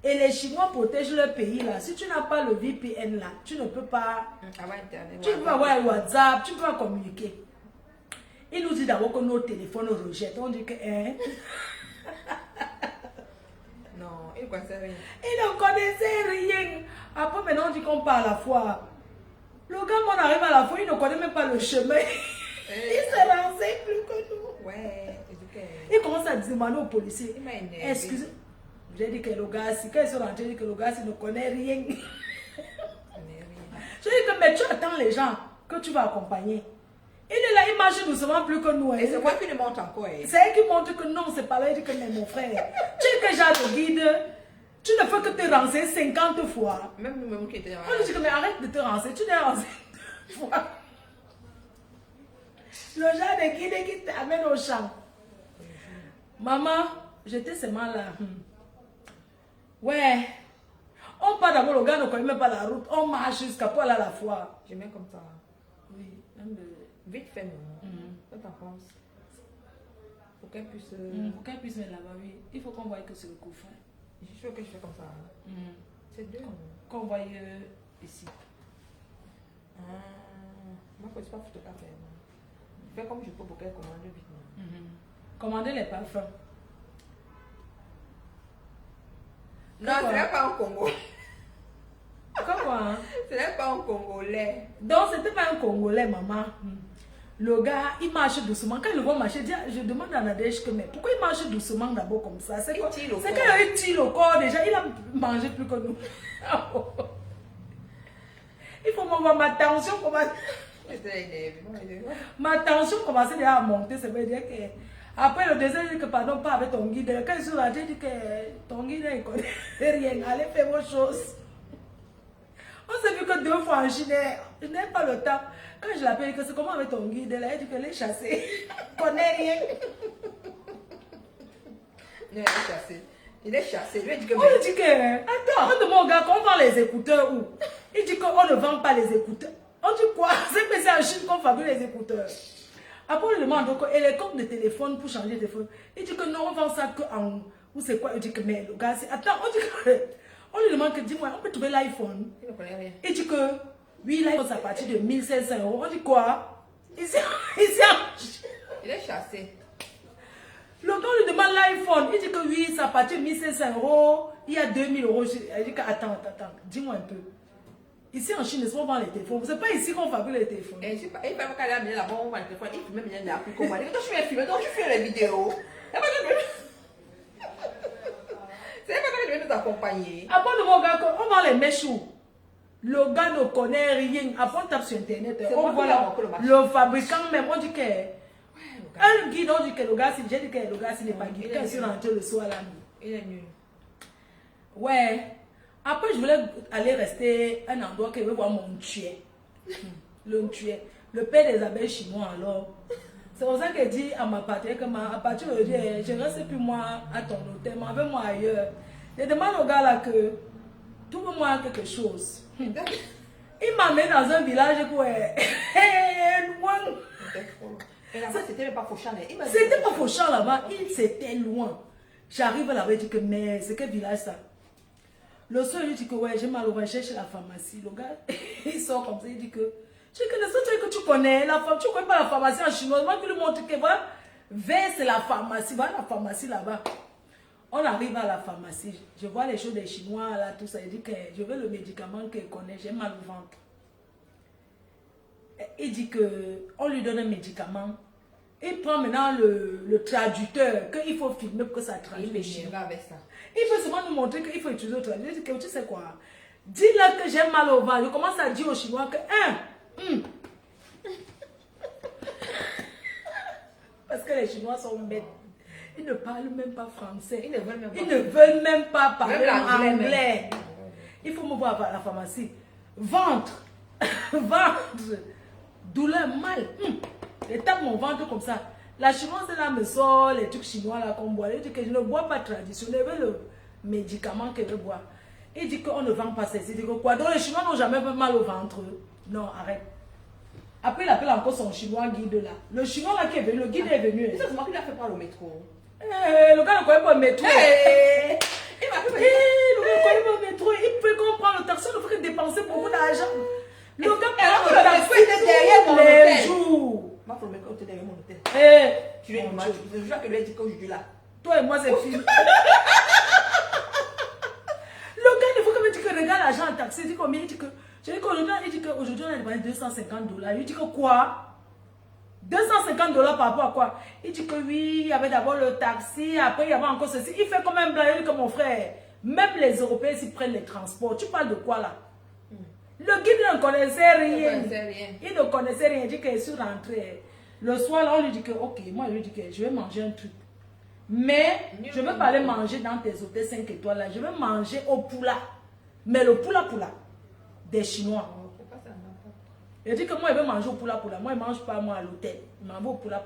Et les Chinois protègent leur pays là. Si tu n'as pas le VPN là, tu ne peux pas. Internet, tu peux pas avoir WhatsApp, tu peux pas communiquer. Il nous dit d'abord que nos téléphones rejettent. On dit que. Non, il ne connaissait rien. Il ne connaissait rien. Après, maintenant, on dit qu'on part à la fois. Le gars, on arrive à la fois, il ne connaît même pas le chemin. Il se renseigne plus que nous. Ouais, il commence à demander aux policiers. Excusez. J'ai dit que le gars, quand ils sont rentrés, j'ai dit que le gars, il ne connaît rien. Je dis que, mais tu attends les gens que tu vas accompagner. Il est là, il marche doucement plus que nous. Et c'est moi qui le montre encore. C'est elle qui montre que non, c'est pas là. Il dit que, mais mon frère, tu sais que j'ai le guide. Tu ne fais que te renseigner 50 fois. Même nous-mêmes qui étions On lui dit que mais arrête de te renseigner. Tu t'es renseigné 2 fois. Le genre de guide qui t'amène au champ. Maman, j'étais seulement là. Ouais. On part d'abord, le gars ne connaît même pas la route. On marche jusqu'à pour aller à la foire. Je mets comme ça. Oui. Vite fait, maman. Qu'est-ce que t'en penses? Pour qu'elle puisse... Pour qu'elle puisse mettre là-bas, oui. Il faut qu'on voie que c'est le coffre. Je suis sûre que je fais comme ça. C'est 2. Qu'on voie ici. Moi, je ne suis pas photographe. Je fais comme je peux pour qu'elle commande vite. Commandez les parfums. Non, ce n'est pas un Congo. Comment? Ce n'est pas un Congolais. Donc, c'était pas un Congolais, maman. Le gars, il marche doucement. Quand il le voit marcher, je demande à Nadège que, mais pourquoi il marche doucement d'abord comme ça? C'est quand il tire le corps déjà, il a mangé plus que nous. Il faut voir ma tension commencer. Ma tension commençait déjà à monter, ça veut dire que. Après le deuxième, il dit que pardon, pas avec ton guide. Quand il se l'a dit que ton guide, il ne connaît rien. Allez faire vos choses. On s'est vu que 2 fois en Chine, je n'ai pas le temps. Quand je l'appelle, que c'est comment avec ton guide, là, il dit qu'elle est chassée. Il ne connaît rien. Il est chassé. Il est chassé. Lui, il dit que. On lui dit que. Attends, on demande au gars qu'on vend les écouteurs où? Il dit qu'on ne vend pas les écouteurs. On dit quoi? C'est que c'est en Chine qu'on fabrique les écouteurs. Après, on lui demande donc, et les coques de téléphone pour changer de téléphone. Il dit que non, on vend ça que en. Ou c'est quoi? Il dit que, mais le gars, c'est. Attends, on dit que. On lui demande que, dis-moi, on peut trouver l'iPhone? Il ne connaît rien. Il dit que, oui, l'iPhone, c'est à partir de 1500 €. On dit quoi? Ici, il est chassé. Le gars lui demande l'iPhone. Il dit que oui, c'est à partir de 1500 €. Il y a 2000 €. Il dit que, attends, dis-moi un peu. Ici en Chine, on vend les téléphones. C'est pas ici qu'on fabrique les téléphones. Et il ne fait pas qu'à la maison là-bas, on vend les téléphones. Il fait même bien de la plus qu'on va dire. Toi, je fais un film, toi, je fais les vidéos. C'est pas que je vais nous accompagner. Après, on vend les méchous. Le gars ne connaît rien. Après, on tape sur Internet. On voit le fabricant même. On dit que. Un guide, on dit que le gars, j'ai dit que le gars, s'il n'est pas guide. Quand il est rentré le soir là. Il est nul. Ouais. Après, je voulais aller rester un endroit que je veux voir mon tuer. Le tuer. Le père des abeilles chinois, alors. C'est pour ça qu'elle dit à ma partenaire que à partir de aujourd'hui, je ne reste plus moi à ton hôtel, mais avec-moi ailleurs. Je demande au gars là que trouve-moi quelque chose. Il m'a mis dans un village où loin. Et là-bas, c'était pas Fauchan. C'était pas Fauchan là-bas, c'était loin. J'arrive là-bas et je dis que mais c'est quel village ça? Le soir, il dit que ouais, j'ai mal au recherche chez la pharmacie. Le gars, il sort comme ça, il dit que tu connais que tu connais la femme, tu connais pas la pharmacie en chinois. Moi, je lui montre que voilà, vers c'est la pharmacie, voilà la pharmacie là-bas. On arrive à la pharmacie, je vois les choses des Chinois là, tout ça. Il dit que je veux le médicament qu'il connaît, j'ai mal au ventre. Il dit que on lui donne un médicament. Il prend maintenant le traducteur, qu'il faut filmer pour que ça traduise les Chinois. Il veut seulement nous montrer qu'il faut utiliser le traducteur. Il dit que tu sais quoi? Dis-leur que j'ai mal au ventre. Je commence à dire aux Chinois que parce que les Chinois sont bêtes. Ils ne parlent même pas français. Ils ne veulent même pas parler anglais. Il faut me voir à la pharmacie. Ventre. Ventre. Douleur, mal. Je tape mon ventre comme ça. La chinoise là me sort les trucs chinois là qu'on boit. Elle dit que je ne bois pas traditionnel. Je veux le médicament que je bois. Il dit qu'on ne vend pas ça. Il dit que quoi? Donc les Chinois n'ont jamais mal au ventre. Non, arrête. Après, il appelle encore son chinois guide là. Le chinois là qui est venu, le guide est venu. C'est moi qui l'a fait prendre au métro. Le gars ne connaît pas le métro. Il m'a fait le gars ne connaît pas le métro. Il peut qu'on prend le taxi, on ne fait que dépenser beaucoup d'argent. Le gars prend le taxi derrière mon hôtel. Moi, il faut le mettre derrière mon hôtel. Tu lui je jure que lui a dit qu'aujourd'hui là. Toi et moi, c'est fini. Le gars, il faut que me dise que regarde l'argent en taxi. Il dit combien? Il dit que. Je dis qu'aujourd'hui, on a dépensé 250 $. Il dit que quoi? 250 $ par rapport à quoi? Il dit que oui, il y avait d'abord le taxi, après il y avait encore ceci. Il fait comme un blanc, il dit que mon frère, même les Européens s'ils prennent les transports. Tu parles de quoi là? Le guide ne connaissait rien. Il ne connaissait rien. Il dit qu'il est sur l'entrée. Le soir là, on lui dit que ok, moi je lui dis que je vais manger un truc. Mais je ne veux pas aller manger dans tes hôtels 5 étoiles là. Je veux manger au poula. Mais le poula des Chinois. Je dis que moi, je veux manger au poula. Moi, je ne mange pas moi à l'hôtel. Je mange au poula.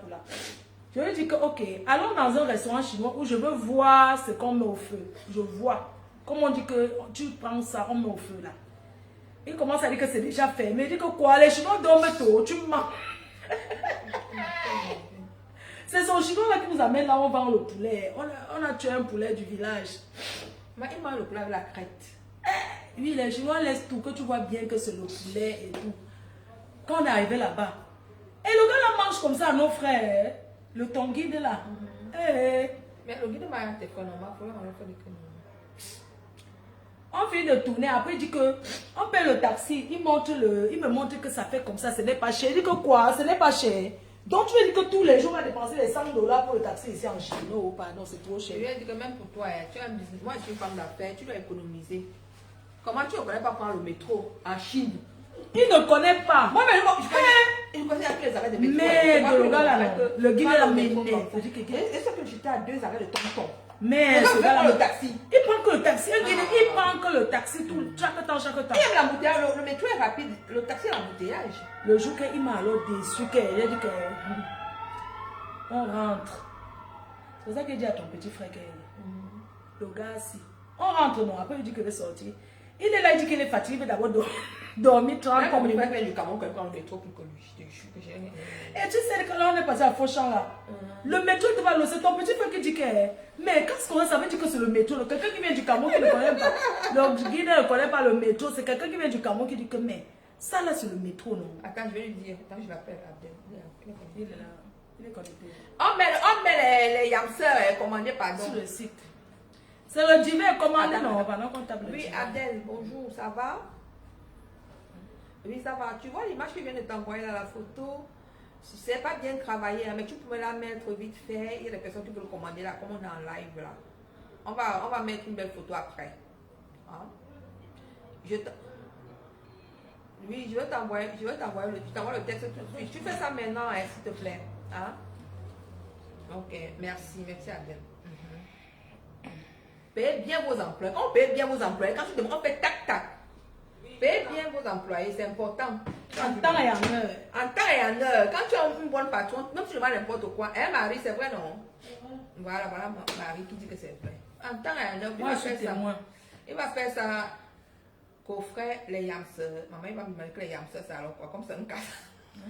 Je lui dis que, ok, allons dans un restaurant chinois où je veux voir ce qu'on met au feu. Je vois. Comme on dit que tu prends ça, on met au feu là. Il commence à dire que c'est déjà fermé. Il dit que quoi, les Chinois dorment tôt, tu manges. C'est son Chinois là qui nous amène là, on vend le poulet. On a tué un poulet du village. Mais il mange le poulet avec la crête. Oui, les Chinois laissent tout, que tu vois bien que c'est le poulet et tout. Quand on est arrivé là-bas, et le gars là mange comme ça à nos frères, le ton guide là. Mais le guide m'a été normal, il faut faire des conneries. On finit de tourner, après il dit que on paie le taxi, il me montre que ça fait comme ça, ce n'est pas cher. Il dit que quoi, ce n'est pas cher. Donc tu veux dire que tous les jours on va dépenser les $100 pour le taxi ici en Chine. Non, pardon, c'est trop cher. Je lui ai dit que même pour toi, tu as un business, moi je suis une femme d'affaires, tu dois économiser. Comment tu ne connais pas prendre le métro en Chine? Il ne connaît pas. Moi, mais je connais tous les arrêts de métro. Mais le gars là, le guide là, est-ce que j'étais à 2 arrêts de tonton? Mais ce gars là, le taxi. Il prend que le taxi. Il prend que le taxi tout chaque temps. Il aime l'embouteillage. Le métro est rapide. Le taxi est l'embouteillage. Le jour qu'il m'a alors déçu, il a dit que on rentre. C'est ça qu'il dit à ton petit frère. Le gars, si. On rentre, non. Après, il dit qu'il est sorti. Il est là, il dit qu'il est fatigué, il veut d'abord dormir 30 minutes. Il fait du Cameroun quand il prend le métro pour que je te jure que j'ai rien. Et tu sais que là, on est passé à Fauchamp là. Le métro, il te va c'est ton petit frère qui dit que. Mais quand ce qu'on ça veut dire que c'est le métro. Quelqu'un qui vient du Cameroun qui ne connaît pas. Le guide ne connaît pas le métro. C'est quelqu'un qui vient du Cameroun qui dit que, mais ça là, c'est le métro, non? Attends, je vais lui dire. Attends, je l'appelle Abdel. Il est là. Il est connecté. On met les yamseurs commandés par sur le site. C'est le dîner commandé, non? Pendant qu'on tape le Oui, Abdel, bonjour, ça va? Oui, ça va. Tu vois l'image que je viens de t'envoyer dans la photo? C'est pas bien travaillé, mais tu peux la mettre vite fait. Il y a des personnes qui veulent commander là, comme on est en live là. On va mettre une belle photo après. Hein? Oui, je vais t'envoyer le texte tout de suite. Tu fais ça maintenant, hein, s'il te plaît. Hein? Ok, merci Abdel. Payez bien vos employés. On paye bien vos employés. Quand tu demandes, on fait tac. Payez bien vos employés, c'est important. En temps et en heure. En temps et en heure. Quand tu as une bonne patronne, même si tu demandes n'importe quoi, hein, Marie, c'est vrai, non? Voilà Marie qui dit que c'est vrai. En temps et en heure, moi, je suis témoin. Il va faire ça. Coffret, les yamseurs. Maman, il va me demander que les yamseurs, c'est alors quoi? Comme ça, un casse.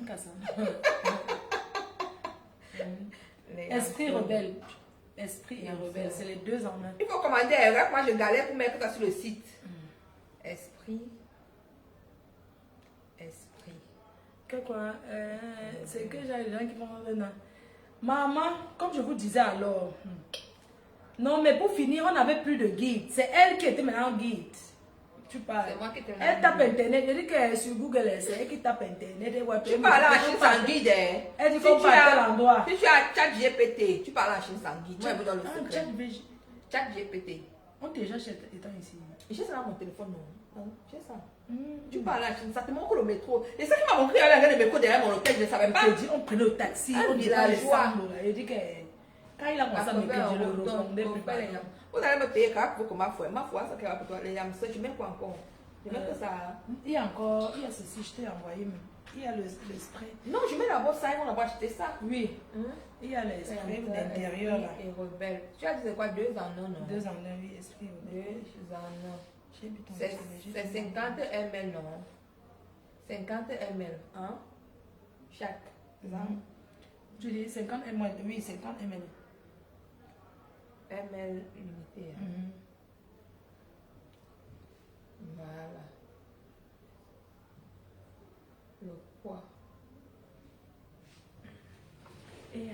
Un casse. Esprit rebelle. Esprit et rebelle, c'est les deux en un. Il faut commander. Moi, je galère pour mettre ça sur le site. Esprit. Que quoi? C'est que j'ai des gens qui vont revenir. Maman, comme je vous disais alors. Non, mais pour finir, on n'avait plus de guide. C'est elle qui était maintenant guide. Tu parles. C'est moi qui étais Elle tape internet. Je dis que sur Google, c'est elle qui tape internet. Tu parles en Chine sans guide. Elle dit qu'on parle à tel endroit. Si tu as ChatGPT, tu parles en Chine sans guide. Moi, je vous donne le secret. ChatGPT. On télécharge étant ici. J'ai ça dans mon téléphone, non? J'ai ça. Tu parles en Chine, ça te montre le métro. Et ça qui m'a montré, elle a le métro derrière mon hôtel, je ne savais pas. On prenait le taxi, on disait les 100 $. Il dit que quand il a commencé à me payer, je le répondais plus pas. Vous allez me payer car pour que ma foi, ça qui va pour toi. Les yamseurs, je mets quoi encore? Je mets que ça. Il y a encore, il y a ceci, je t'ai envoyé. Il y a le spray. Non, je mets d'abord ça et on va acheter ça. Oui. Il y a le spray d'intérieur là. Et rebelle. Tu as dit c'est quoi? 2 en 1, non? 2 en 1, oui, esprit rebelle. 2 en 1. C'est 50 ml, non? 50 ml, hein? Chaque. Tu dis 50 ml, oui, 50 ml. ml unité. Voilà. Le poids. Et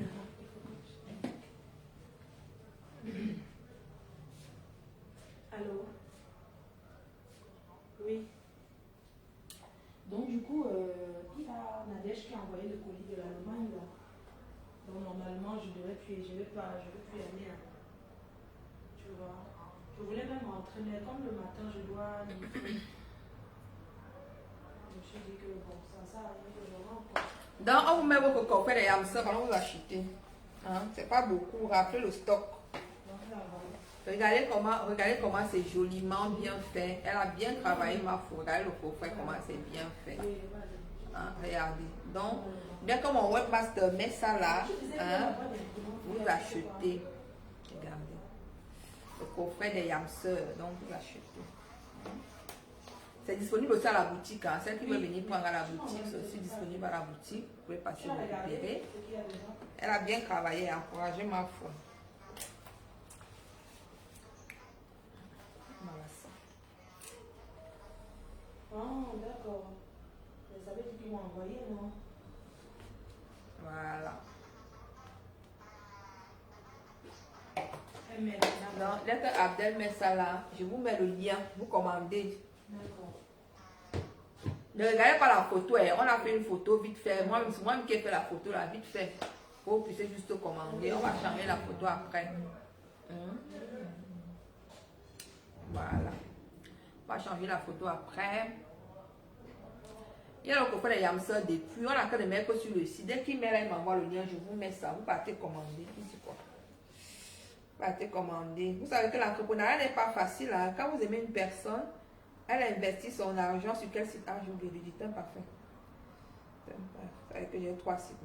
allô? Oui. Donc du coup, il y a Nadège qui a envoyé le colis de l'Allemagne là. Donc normalement, je vais plus y aller. Hein. Tu vois. Je voulais même rentrer, mais comme le matin, je dois livrer. Je me suis dit que bon, ça arrive que je rentre. Donc, on vous met votre coffret de yamseurs, alors vous achetez. Hein? C'est pas beaucoup. Rappelez le stock. Regardez comment c'est joliment bien fait. Elle a bien travaillé ma fou. Regardez le coffret, comment c'est bien fait. Hein? Regardez. Donc, bien comme mon webmaster met ça là, hein, vous achetez. Regardez. Le coffret des Yamseurs. Donc, vous achetez. C'est disponible aussi à la boutique. Hein. Celle qui veut venir prendre à la boutique, c'est aussi disponible à la boutique. Vous pouvez passer vous récupérer. Elle a bien travaillé, encouragé ma foi. Voilà ça. Oh, d'accord. Vous savez ce qu'ils m'ont envoyé, non? Voilà. Donc, dès que Abdel met ça là, je vous mets le lien, vous commandez. D'accord. Ne regardez pas la photo, hein. On a fait une photo vite fait. Moi-même, c'est moi qui ai fait la photo là, vite fait. Vous puissiez juste commander. On va changer la photo après. Voilà. On va changer la photo après. Il y a le copain de Yamseur depuis. On a qu'à le mettre sur le site. Dès qu'il met là, il m'envoie le lien. Je vous mets ça. Vous partez commander. Ici quoi. Vous partez commander. Vous savez que l'entrepreneuriat n'est pas facile. Hein. Quand vous aimez une personne, elle investit son argent sur quel site? Ah, j'ai oublié de dire, c'est parfait. Vous savez que j'ai 3 sites.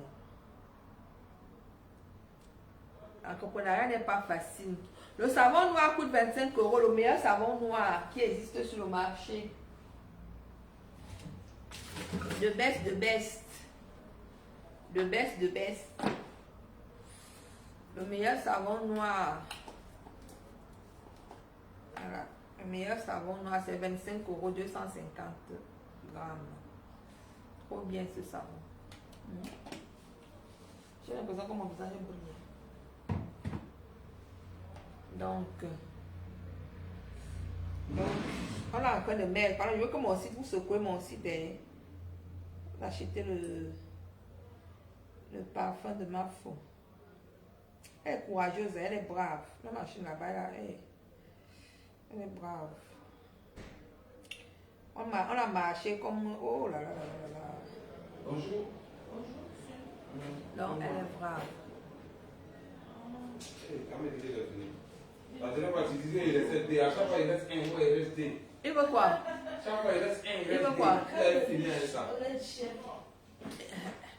L'entrepreneuriat n'est pas facile. Le savon noir coûte 25 €, le meilleur savon noir qui existe sur le marché. The best, the best. The best, the best. Le meilleur savon noir. Voilà. Le meilleur savon noir, c'est 25 €, 250 grammes. Trop bien ce savon. J'ai l'impression que mon visage est brillé. Donc, on a encore de mail. Par exemple, je veux que mon site, vous secouez mon site et acheter le parfum de ma femme. Elle est courageuse, elle est brave. La machine là-bas, elle est brave. On a marché comme... Oh là là là là là. Bonjour. Donc, elle est brave. La dernière fois, tu disais il restait D. À chaque fois, il reste un mois, il reste D. Il veut quoi? Chaque fois, il reste un, il Il reste veut D. quoi? Vous avez fini avec ça.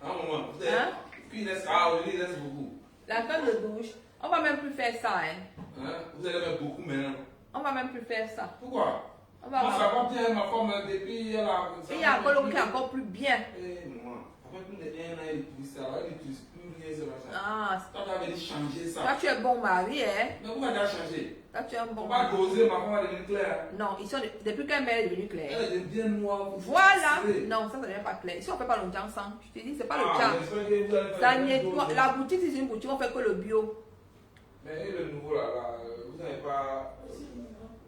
Un moment. Vous avez... Hein? Puis il reste... Ah, il reste beaucoup. La crème de douche, on va même plus faire ça. Hein? Hein? Vous allez mettre beaucoup maintenant. On va même plus faire ça. Pourquoi? On va Moi, ça va bien, ma femme, depuis... Elle a... Il y a encore l'autre qui est encore plus bien. Eh, moi. Après plus de 1 an, il utilise ça. Elle n'utilise plus rien, c'est ça. Ah, Toi, tu avais dit changer ça. toi tu es bon mari, hein? Mais pourquoi tu as changé? Toi tu es un bon Faut pas mari. doser, ma femme va devenir claire. Non, ils sont depuis qu'elle est devenue claire. Elle est bien noire. Voilà. Non, ça ne devient pas clair. Ici, on ne fait pas le jansan. Je te dis, c'est pas le Ah, jan. j'espère que vous allez faire Ça le même nettoie. dose. La boutique, c'est une boutique, on fait que le bio. Mais le nouveau là, vous n'avez pas.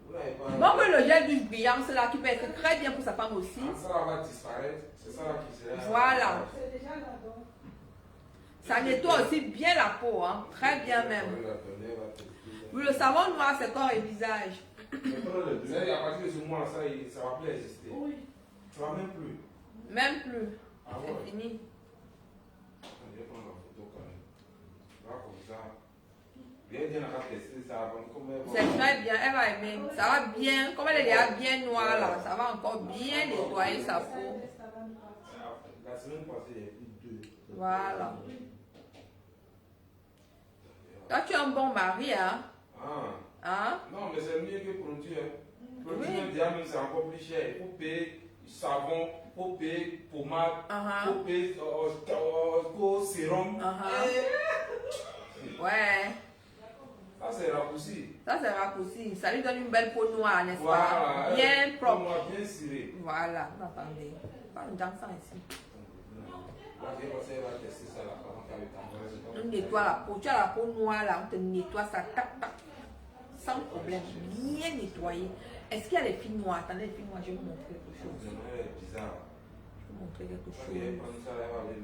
Vous n'avez pas. Bon, que le gel douche brillance là, qui peut être très bien pour sa femme aussi. Ah, ça va disparaître. C'est ça là qui sera. Voilà. Ça nettoie aussi bien la peau, hein. Très bien même. Oui, le savon noir, c'est corps et visage. Mais à partir de ce mois, ça ne va plus exister. Oui. Tu ne vas même plus. Même plus. Ah ouais. C'est fini. Je vais prendre la photo quand même. Voilà comme ça. Bien dire, on va tester ça avant. C'est très bien, elle va aimer. Ça va bien, comme elle est déjà bien noire là, ça va encore bien nettoyer sa peau. La semaine passée, il y a eu 2. Voilà. Toi, tu es un bon mari, hein? Ah. Hein? Non, mais c'est mieux que produire. Produire, Oui. déjà, même c'est encore plus cher. Il faut payer savon, il faut payer pommade, il faut payer sérum. Ouais. Ça, c'est raccourci. Ça, c'est raccourci. Ça lui donne une belle peau noire, n'est-ce Voilà. pas? Bien propre. Moi, bien ciré. Voilà. Vous entendez? Pas une danse ici. Là, j'ai passé à tester ça là, pendant qu'elle est en train de On nettoie la peau. Tu as la peau noire là, on te nettoie ça, tac, tac. Sans problème. Bien nettoyé. Est-ce qu'il y a les filles noires? Attendez, les filles noires, je vais vous montrer quelque chose. Elle est bizarre. Je vais vous montrer quelque Parce qu'elle chose. prend ça, elle va aller.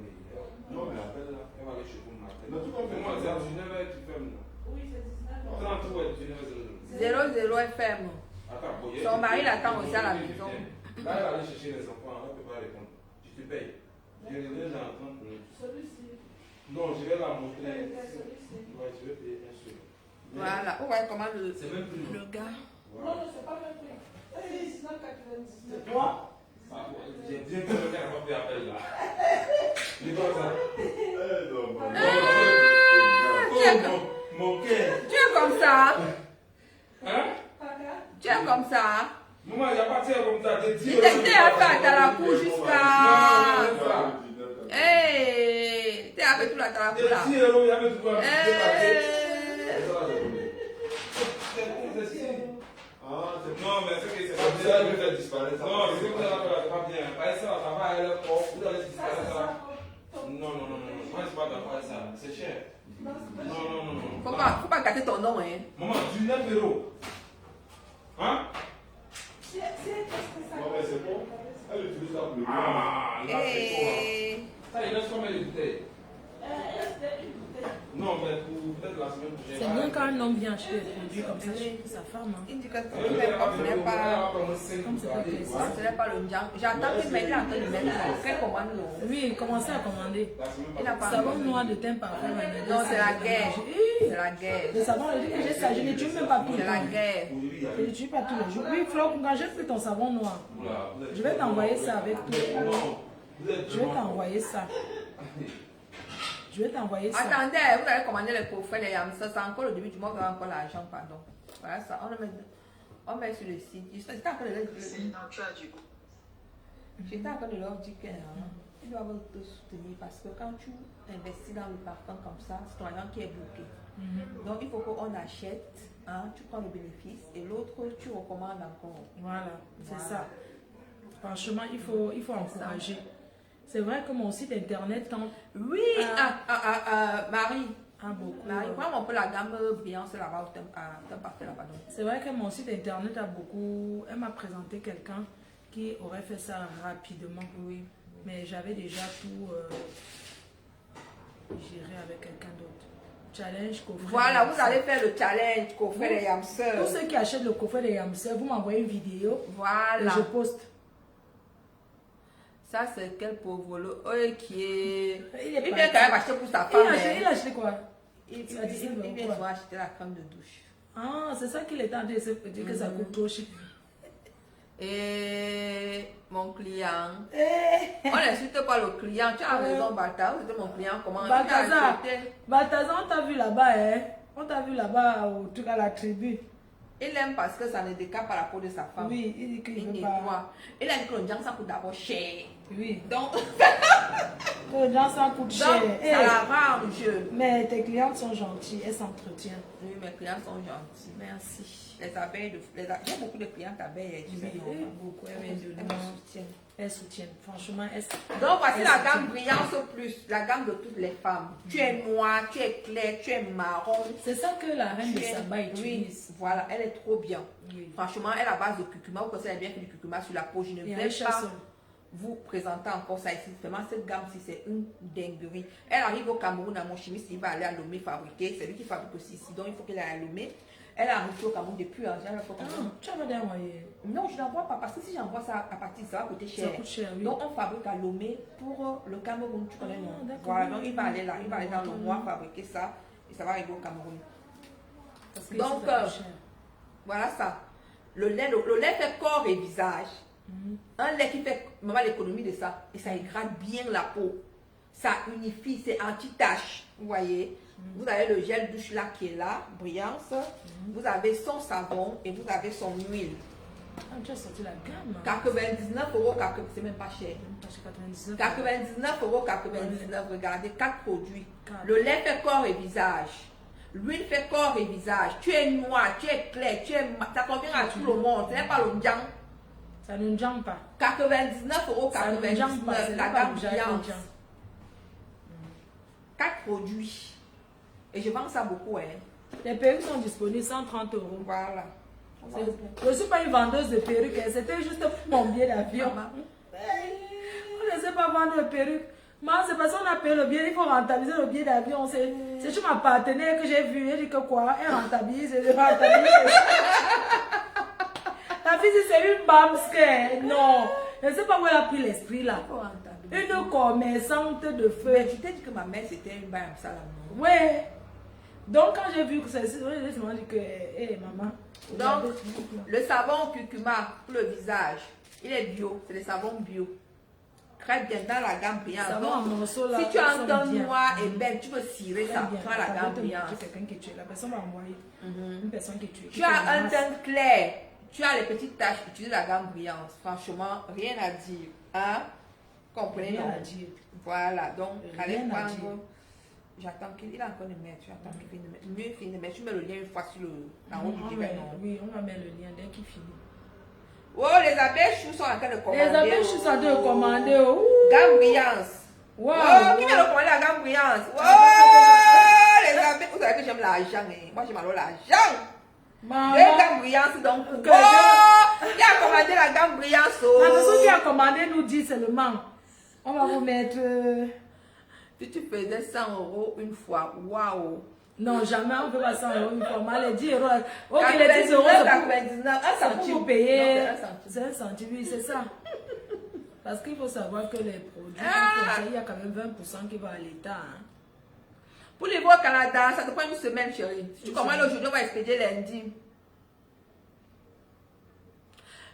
Non, mais appelle là. Elle va aller chez vous. Mais tout comme Mais moi, c'est à Genève, tu fermes. Oui, c'est 19. 30 ouais, Genève, 00 FM. Attends, bon, Son mari l'attend aussi à la maison. Là, elle va aller chercher les enfants, elle ne peut pas répondre. Tu te payes. Je reviens dans 30 minutes. Celui-ci. Non, je vais la montrer. Ouais, je vais payer un seul. Voilà, vous voyez comment C'est même plus. le gars. Non, c'est pas même prix. C'est 99. Toi? J'ai bien que le gars n'a pas fait appel là. Il doit ça. Mon cœur. Tu es comme ça. Hein? Tu es comme ça. Maman, il n'y a pas de tir comme ça. Il t'était à faire dans la cour jusqu'à. Hey, t'es avec tout la table là. Des 10 euros, il y avait tout quoi. Non, mais c'est que c'est pas bien. Ça va disparaître. Non, c'est que c'est pas bien. Par ça, ça va aller fort. Vous allez disparaître. Non. Moi, je ne suis pas d'accord avec ça. C'est cher. Non. Faut pas gâter ton nom, hein. Maman, 19 euros. Hein? C'est bon. Elle utilise ça pour le Ah, là, c'est quoi? Ça, il reste combien de bouteilles? Non, mais pour peut-être la semaine prochaine. C'est bien quand un homme vient acheter des produits comme ça chez sa femme. Hein. Il dit que ce n'est pas le Ndjang. J'attends qu'il mette en train de mettre la quelle commande. Oui, il commençait à commander. Il n'a pas. Savon noir de teint parfum. Non, c'est la guerre. C'est la guerre. Le savon, j'ai ça, je ne tue même pas tout le C'est la temps. guerre. Je ne tue pas tous les jours. Oui, Flo, quand j'ai fait ton savon noir, je vais t'envoyer ça avec tout. Je vais t'envoyer ça. Je vais t'envoyer ça. Attendez, vous allez commander les coffrets, les yamsas, c'est encore le début du mois, vous avez encore l'argent, pardon. Voilà ça, on met sur le site. J'étais en train de leur dire qu'ils doivent te soutenir parce que quand tu investis dans le parfum comme ça, c'est ton argent qui est bloqué. Donc il faut qu'on achète, hein, tu prends le bénéfice et l'autre tu recommandes encore. Voilà, c'est ça. Franchement, il faut encourager. C'est vrai que mon site internet, quand... Oui, Marie. Beaucoup. Marie, prends un peu la gamme Brillance là-bas, t'as parfait là-bas. C'est vrai que mon site internet a beaucoup... Elle m'a présenté quelqu'un qui aurait fait ça rapidement. Oui. Mais j'avais déjà tout géré avec quelqu'un d'autre. Challenge coffret. Voilà, vous allez faire le challenge coffret des yamsers. Tous ceux qui achètent le coffret des yamsers, vous m'envoyez une vidéo. Voilà. Et je poste. Ça, c'est quel pauvre l'autre qui est. Il vient quand même acheter pour sa femme. Il a acheté quoi? Il vient souvent acheter la crème de douche. Ah, c'est ça qu'il est en train de se dire que ça coûte trop cher. Et mon client. On n'insulte pas le client. Tu as raison, Balthazar. C'était mon client. Comment Balthazar, on t'a vu là-bas, hein? On t'a vu là-bas au truc à la tribu. Il aime parce que ça ne décape pas la peau de sa femme. Oui, il dit qu'il veut pas. Il a dit que le Ndjang ça coûte d'abord cher. Oui. Donc, le Ndjang ça coûte cher. Ça l'arrange. Mais tes clientes sont gentilles, elles s'entretiennent. Oui, mes clients sont gentils. Merci. Les abeilles, j'ai beaucoup de clientes abeilles. Oui, beaucoup. Elles soutiennent. Franchement, donc voici la gamme Brillance Plus, la gamme de toutes les femmes. Tu es noire, tu es claire, tu es marron. C'est ça que la reine de Saba utilise. Oui, voilà, elle est trop bien. Oui. Franchement, elle est à base de curcuma. Vous connaissez bien fait du curcuma sur la peau. Je ne vais pas vous présenter encore ça ici. Vraiment, cette gamme-ci, c'est une dinguerie. Elle arrive au Cameroun à mon chimiste, il va aller à Lomé fabriquer. C'est lui qui fabrique aussi ici, donc il faut qu'elle aille à Lomé. Elle est arrivée au Cameroun depuis un an. Tu vas l'envoyer? Non, je n'envoie pas parce que si j'envoie ça à partir, ça va coûter cher. Ça coûte cher, oui. Donc on fabrique à Lomé pour le Cameroun, tu connais, non? Voilà, donc il va aller là, il va aller dans le mois fabriquer ça et ça va arriver au Cameroun. Donc voilà ça. Le lait fait corps et visage. Un lait qui fait maman l'économie de ça et ça égrade bien la peau. Ça unifie, c'est anti-tache. Vous voyez? Vous avez le gel douche là qui est là, Brillance. Vous avez son savon et vous avez son huile. Ah, tu as sorti la gamme. 99 €, c'est même pas cher. 99 €, regardez, 4 produits. Le lait fait corps et visage. L'huile fait corps et visage. Tu es noir, tu es clair, ça convient à tout le monde. Ce n'est pas le Ndjang. Ça ne Ndjang pas. 99 €, la gamme Brillance. 4 produits. Et je vends ça beaucoup, hein. Les perruques sont disponibles, 130 €. Voilà. Je ne suis pas une vendeuse de perruques, c'était juste pour mon billet d'avion. On ne sait pas vendre de perruques. C'est parce qu'on a payé le billet, il faut rentabiliser le billet d'avion. C'est chez ma partenaire que j'ai vu, elle dit que quoi, elle rentabilise, La fille, c'est une bamske. Non, je ne sais pas où elle a pris l'esprit là. Une commerçante de feu. Mais tu t'es dit que ma mère c'était une baille ça là. Ouais. Donc quand j'ai vu que c'est j'ai dit que, hé maman. Donc, le savon curcuma pour le visage, il est bio, c'est le savon bio. Très bien dans la gamme brillante. Donc, si tu as un teint noir et belle, tu peux cirer ça dans la gamme brillante. La personne m'a envoyé une personne qui tue. Tu as un teint clair, tu as les petites taches, utilise la gamme brillante. Franchement, rien à dire. Hein? Comprenez? Rien à dire. Voilà, donc, allez Rien à dire. prendre. J'attends qu'il a encore de mettre. Tu attends qu'il finisse de mettre. Mieux finir de mettre. Tu mets le lien une fois sur le. En haut du direct. Oui, on va mettre le lien dès qu'il finit. Oh, les abeilles choux sont en train de commander. Les abeilles choux sont en train de commander. Gamme brillance. Wow. Oh, qui vient de commander la gamme brillance? Oh, les abeilles. Vous savez que j'aime l'argent. Moi, j'aime alors l'argent. Maman. Les gammes brillantes, donc. Oh, qui a commandé la gamme brillance? La personne qui a commandé nous dit seulement. On va vous mettre. Si tu faisais 100 € une fois, waouh! Non, jamais on ne peut pas 100 € une fois. Mais les 10 €. Ok, 99, les 10 €. 99, un Ça centime. pour payer. Non, c'est un centime. C'est un centime, oui, c'est ça. Parce qu'il faut savoir que les produits, il y a quand même 20% qui va à l'État. Hein. Pour les voix au Canada, ça te prend une semaine, chérie. Si tu commandes aujourd'hui, on va expédier lundi.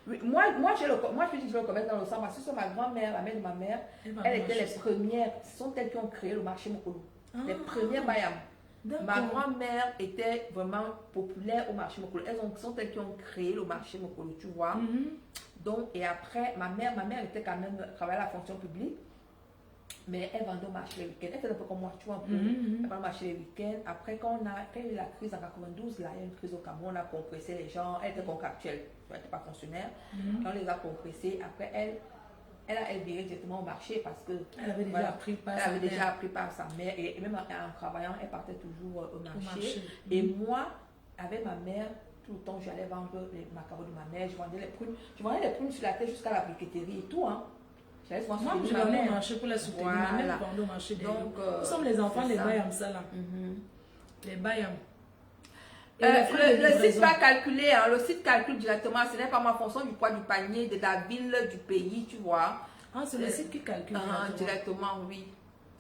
Oui, moi, je le commerce dans le sang parce que c'est ma grand-mère, la mère de ma mère, elle était les premières. Ce sont elles qui ont créé le marché Mokolo. Les premières Bayam. Ma grand-mère était vraiment populaire au marché Mokolo. Sont elles qui ont créé le marché Mokolo, tu vois. Donc, et après, ma mère était quand même travaillait à la fonction publique. Mais elle vendait au marché les week-ends. Elle faisait un peu comme moi, tu vois, un peu. Elle vendait au marché les week-ends. Après, quand il y a eu la crise en 92, là, il y a eu une crise au Cameroun, on a compressé les gens. Elle était contractuelle, elle n'était pas fonctionnaire. Et on les a compressés. Après, elle virait directement au marché parce que elle avait déjà appris par sa mère. Et même en travaillant, elle partait toujours au marché. Et moi, avec ma mère, tout le temps, j'allais vendre les macarons de ma mère. Je vendais les prunes. Je vendais les prunes sur la tête jusqu'à la briqueterie et tout, hein. Moi, je vendais au marché pour la soutenir. Ma mère vendait au marché des nous sommes les enfants des Bayam, ça là. Les Bayam. Le site va calculer, hein, le site calcule directement, ce n'est pas ma fonction du poids du panier, de la ville, du pays, tu vois. Ah, c'est le site qui calcule directement, oui.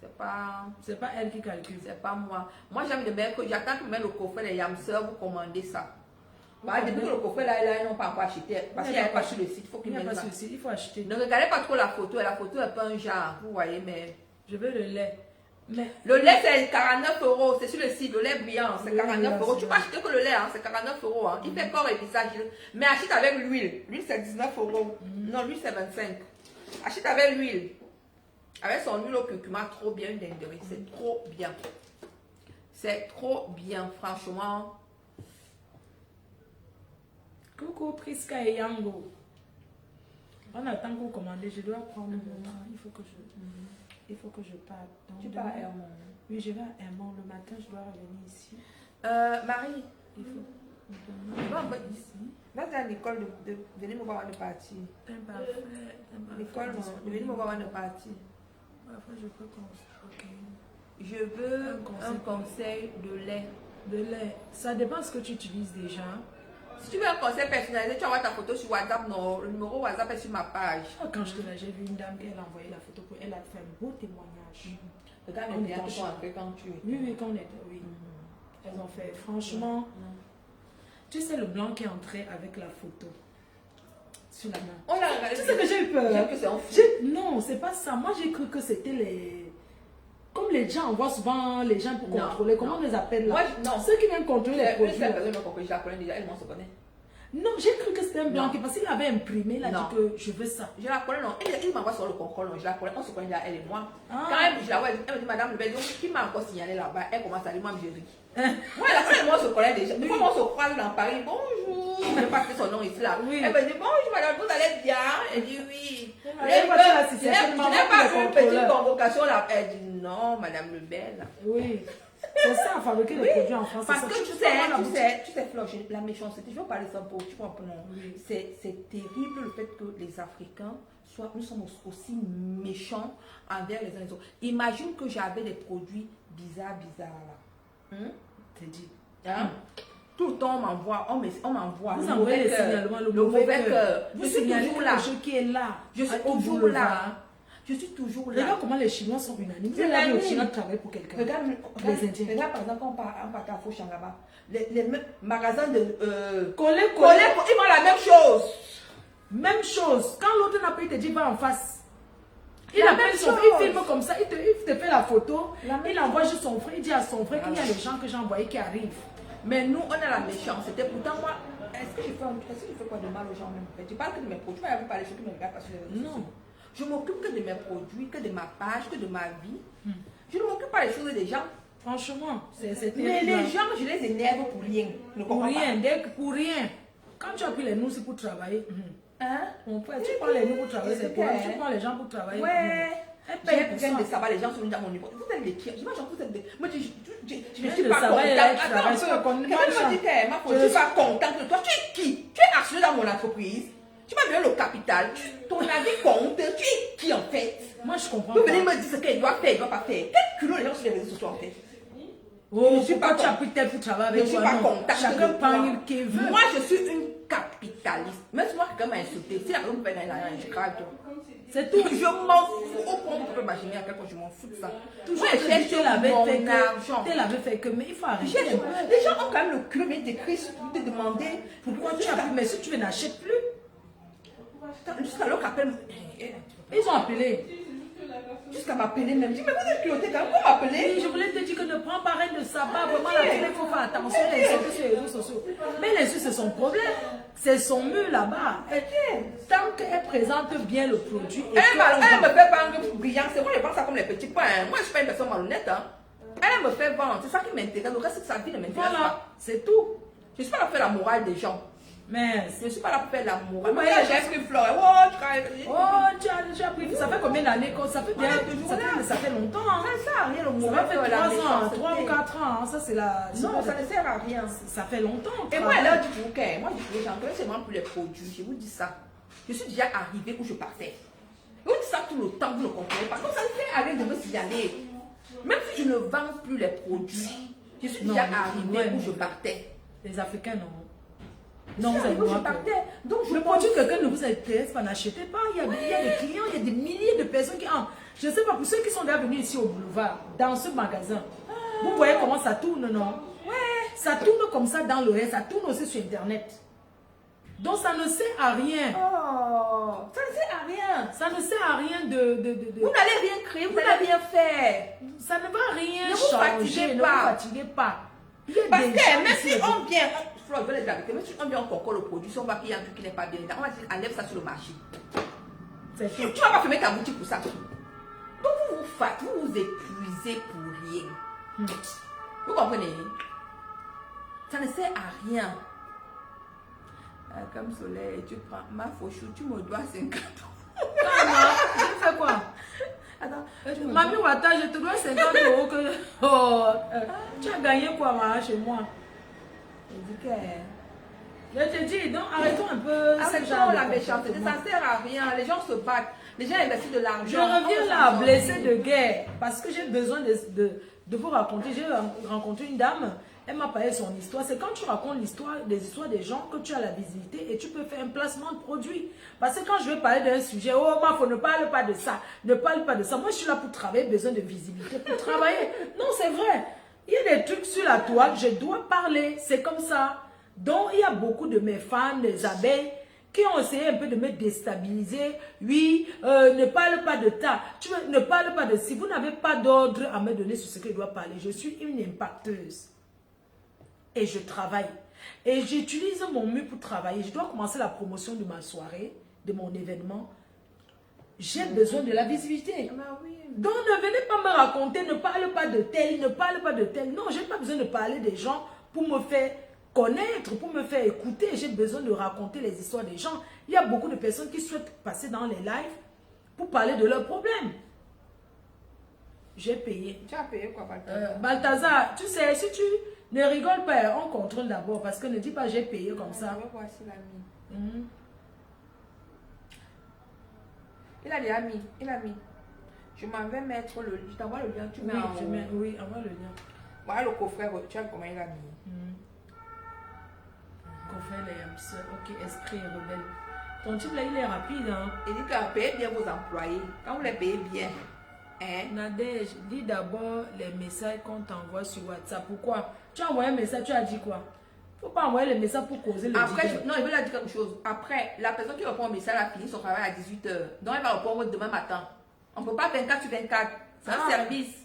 C'est pas elle qui calcule. C'est pas moi. Moi, j'aime de mettre, j'attends que même le coffret des Yamseurs, vous commandez ça. Bah, depuis que le coffret là, ils n'ont pas encore acheté. Parce qu'il n'y a pas sur le site, il faut qu'ils mettent ça. Il faut acheter. Ne regardez pas trop la photo est pas un genre, vous voyez, mais. Je veux le lait. Mais... Le lait, c'est 49 €, c'est sur le site, le lait brillant, c'est 49 €. Tu peux acheter que le lait, hein, c'est 49 €. Hein. Il fait corps et visage. Mais achète avec l'huile. L'huile, c'est 19 €. Non, l'huile, c'est 25. Achète avec l'huile. Avec son huile au curcuma, trop bien, une dinguerie. C'est trop bien. C'est trop bien, franchement. Coucou Priska et Yango. On attend que vous commandez. Je dois prendre mon temps. Il faut que je parte. Tu pars à Hermon? Oui, je vais à Hermon. Le matin, je dois revenir ici. Marie, il faut me donner ici. Vas-y à Nicole de venir me voir de partir. Nicole, de venir me voir de partir. Je peux conseiller. Je veux un conseil de lait. De lait. Ça dépend de ce que tu utilises déjà. Si tu veux un conseil personnalisé, tu envoies ta photo sur WhatsApp. Non, le numéro WhatsApp est sur ma page. Quand je te l'ai, j'ai vu une dame, elle a envoyé la photo pour elle a fait un beau témoignage. Regarde les clients qui sont entrés quand tu es. Oui, quand on était, oui. Elles ont fait, franchement. Tu sais le blanc qui est entré avec la photo sur la main. On l'a regardé. Tu sais que j'ai eu peur. Que c'est non, c'est pas ça. Moi, j'ai cru que c'était les... Comme les gens envoient souvent les gens pour contrôler. Comment on les appelle là? Moi, non. Ceux qui viennent contrôler les produits. Je la connais déjà, elle m'en se connaît. Non, j'ai cru que c'était un blanc parce qu'il avait imprimé, il a dit que je veux ça. Je la connais, non. Il m'envoie sur le contrôle, non. Je la connais, on se connaît déjà, elle et moi. Quand je la vois, elle me dit, madame, qui m'a encore signalé là-bas? Elle commence à dire, moi, je ris. Moi, la première fois, on se connaît déjà. Moi, on se croise dans Paris, bonjour. Je n'ai pas fait son nom ici là. Elle me dit, bonjour, madame, vous allez bien? Elle dit, oui. Je n'ai pas fait une petite convocation là. Elle dit, non, madame Lebel. Oui. C'est ça, fabriquer les produits en France. Parce que tu sais, Flore, la méchanceté, je vais parler ça pour tu comprends. C'est terrible le fait que les Africains nous sommes aussi méchants envers les uns les autres. Imagine que j'avais des produits bizarres là. T'es dit. Tout le temps, on m'envoie. Vous envoyez les signalements, le mauvais cœur. Je suis toujours là. Qui est là. Je suis toujours là. Je suis toujours là. Regarde comment les Chinois sont unanimes. Vous avez au Chinois travailler pour quelqu'un. Regarde, les Indiens. Regarde par exemple, quand on part à Fauchan là-bas, les magasins de... Coller, ils font la même chose. Même chose. Quand l'autre n'a pas, il te dit va en face. Il La appelle même son chose. il filme comme ça, il te fait la photo, il envoie juste son frère, il dit à son frère qu'il y a des gens que j'ai envoyés qui arrivent. Mais nous, on a la méchanceté. Pourtant, moi, est-ce que je fais quoi de mal aux gens même en fait? Tu parles que de mes produits, tu vas pas les choses qui me regardent pas sur les réseaux sociaux. Non. Je m'occupe que de mes produits, que de ma page, que de ma vie. Je ne m'occupe pas des choses des gens. Franchement, c'est terrible. Mais les gens, je les énerve pour rien. Ne Pour comprends rien, pas. pour rien. Quand tu as pris les nous, c'est pour travailler. Hein? Mon frère, tu prends les nous pour travailler, c'est pour tu prends les gens pour travailler. Ouais. Paye J'ai pour besoin ça. de savoir, les gens sont venus dans mon niveau. Vous êtes des qui? J'imagine que vous êtes des. Moi, je ne Même suis de pas savoir, contente. elle a travaillé, Attends c'est pas un peu. qu'on- Quelqu'un moi, me dit que je ne suis pas contente de toi. Tu es qui? Tu es actionnaire dans mon entreprise. Tu m'as donné le capital. Ton avis compte. Tu es qui en fait? Moi, je comprends Vous pas. venez me dire ce qu'elle doit faire, elle ne doit pas faire. Quel culot les gens sur les réseaux sociaux en fait? Oh, Je suis pourquoi pas tu as con- pris tel pour travailler Je avec ne suis toi? pas Non. contente. Chacun de prend toi. une qui veut. Moi, je suis une capitaliste. Même si moi, quelqu'un m'a insulté, si la personne me fait rien, je crave. C'est tout. Je m'en fous. Au point où tu peux imaginer à quel point je m'en fous de ça. Toujours Moi, que tu l'avais mon fait que. argent. Tu l'avais fait que. Mais il faut arrêter. Les gens ont quand même le cul mais d'écrire, de demander Pourquoi tu as pris? Mais si tu ne n'achètes plus. jusqu'à l'autre appelle. Ils ont appelé. Jusqu'à m'appeler même. Je dis, mais vous êtes piloté quand même, vous m'appelez. Oui, je voulais te dire que ne prends pas rien de sabbat. Vraiment, la télé, il faut faire attention. Les insultes sur les réseaux sociaux. Mais les insultes, c'est son problème. C'est son mur là-bas. Tant qu'elle présente bien le produit. Et Elle me fait vendre brillant. C'est moi, je pense ça comme les petits pains. Moi, je suis pas une personne malhonnête. Hein. Elle me fait vendre. C'est ça qui m'intéresse. Le reste de sa vie ne m'intéresse voilà, pas. c'est tout. Je ne suis pas là pour faire la morale des gens. Mais. Je ne suis pas là pour faire la morale. Ouais, Moi, j'ai pris fleur. Oh, tu travailles. Oh, tu as pris. Ça fait combien d'années? Ça fait bien. Ouais, Ça fait longtemps. Hein. Ça sert à rien le Ça moral fait de la 3 ans, méchanceté. 3 ou 4 ans. Hein. Ça, c'est la. Non, ça ne sert à rien. Ça fait longtemps. Et moi, elle a dit pour qu'elle. Moi, je dis pour les gens, c'est vraiment pour les produits. Je vous dis ça. Je suis déjà arrivée où je partais. Je vous dis ça tout le temps, vous ne comprenez pas. Donc, ça ne sert à rien de me signaler. Même si je ne vends plus les produits, je suis Non, déjà mais- arrivée ouais, où mais- je partais. Les Africains, non. Non, Non, vous avez où je droit. partais. Donc, je Le produit que quelqu'un ne vous intéresse pas, n'achetez pas. Il y a des clients, il y a des milliers de personnes qui entrent. Je ne sais pas, pour ceux qui sont déjà venus ici au boulevard, dans ce magasin, vous voyez comment ça tourne, non? Ouais. Ça tourne comme ça dans le reste, ça tourne aussi sur Internet. Donc ça ne sert à rien. Oh, ça ne sert à rien. Ça ne sert à rien de... Vous n'allez rien créer, vous n'allez rien faire. Ça ne va rien Ne vous changer, fatiguez ne pas. vous fatiguez pas. Il y a Parce des que gens même ici, si on vient, Flo, je vais les arrêter, même si on vient encore le produit, si on voit qu'il y a un truc qui n'est pas bien, on va dire enlève ça sur le marché. c'est Tu tout. ne vas pas fermer ta boutique pour ça. Donc vous vous épuisez pour rien. Vous comprenez? Ça ne sert à rien. Comme soleil, tu prends ma fauchou, tu me dois 50 €. Tu fais quoi? Attends, Mamie Wata, je te dois 50 € que... Oh, tu as gagné quoi, ma, chez moi? je dis que... Je te dis, donc arrêtons un peu ce Arrêtons genre de la méchanceté, comportement. ça ne sert à rien. Les gens se battent. Les gens investissent de l'argent. Je reviens On là, s'en blessée sortit. de guerre, parce que j'ai besoin de vous raconter. J'ai rencontré une dame, elle m'a parlé de son histoire. C'est quand tu racontes l'histoire, des histoires des gens que tu as la visibilité et tu peux faire un placement de produit. Parce que quand je vais parler d'un sujet, oh, ma, faut ne parle pas de ça, ne parle pas de ça. Moi, je suis là pour travailler, besoin de visibilité pour travailler. Non, c'est vrai. Il y a des trucs sur la toile, je dois parler, c'est comme ça. Donc, il y a beaucoup de mes fans, des abeilles, qui ont essayé un peu de me déstabiliser. Oui, ne parle pas de ça. Ne parle pas de si vous n'avez pas d'ordre à me donner sur ce que je dois parler. Je suis une impacteuse. Et je travaille. Et j'utilise mon mieux pour travailler. Je dois commencer la promotion de ma soirée, de mon événement. J'ai besoin de la visibilité. Ah oui. Donc ne venez pas me raconter, ne parle pas de tel, ne parle pas de tel. Non, je n'ai pas besoin de parler des gens pour me faire connaître, pour me faire écouter. J'ai besoin de raconter les histoires des gens. Il y a beaucoup de personnes qui souhaitent passer dans les lives pour parler de leurs problèmes. J'ai payé. Tu as payé quoi, Balthazar? Balthazar, tu sais, si tu ne rigoles pas, on contrôle d'abord parce que ne dis pas j'ai payé comme ça. Je vais voir s'il a mis. Mhm. Il a déjà mis. Il a mis. Je m'en vais mettre le... Je t'envoie le lien. Tu mets en... Oui, envoie le lien. Voilà le coffret. Tu vois comment il a mis. Coffret les hamsters. Ok, esprit rebelle. Ton type là, il est rapide. Hein? Il dit que payez bien vos employés. Quand vous les payez bien, hein? Nadège, dis d'abord les messages qu'on t'envoie sur WhatsApp. Pourquoi? Tu as envoyé un message, tu as dit quoi? Il ne faut pas envoyer les messages pour causer le Après, non, il veut leur dire quelque chose. Après, la personne qui répond au message a fini son travail à 18h. Donc, elle va répondre demain matin. On ne peut pas 24 sur 24. C'est un service.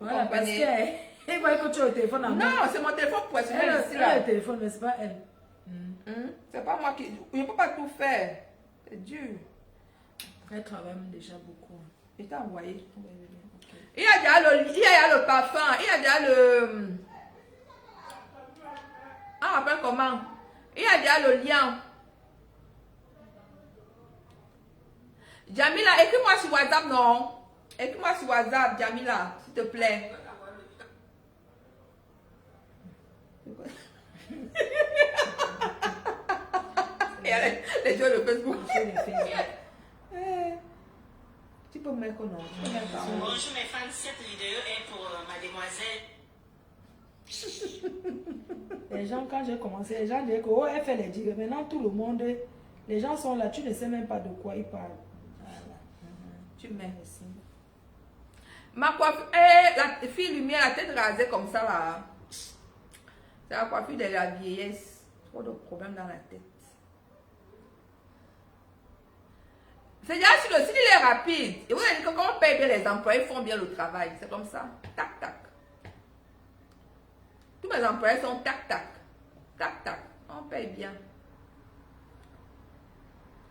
Voilà, parce que voit que tu as au téléphone en main. Non, c'est mon téléphone professionnel ici, Elle là. a le téléphone, mais c'est pas elle. C'est pas moi qui... Je ne peux pas tout faire. C'est dur. Elle travaille déjà beaucoup. Je t'ai envoyé. Okay. Il y a déjà le parfum. Il y a déjà le... Ah, après comment? Il y a déjà le lien. Jamila, écris-moi sur WhatsApp, non? Écris-moi sur WhatsApp, Jamila, s'il te plaît. Et les jeux de Facebook. Tu peux me mettre non? Bonjour mes fans, cette vidéo est pour mademoiselle. Les gens, quand j'ai commencé, les gens disaient que oh, elle fait les digues. Maintenant, tout le monde, les gens sont là, tu ne sais même pas de quoi ils parlent. Voilà. Tu mets ici. Ma coiffure, la fille lumière, la tête rasée comme ça là. C'est la coiffure de la vieillesse. Trop de problèmes dans la tête. C'est déjà sur le site, il est rapide. Et vous avez dit que quand on paye bien les employés, ils font bien le travail. C'est comme ça. Tac, tac. Tous mes employés sont tac, tac. Tac, tac. On paye bien.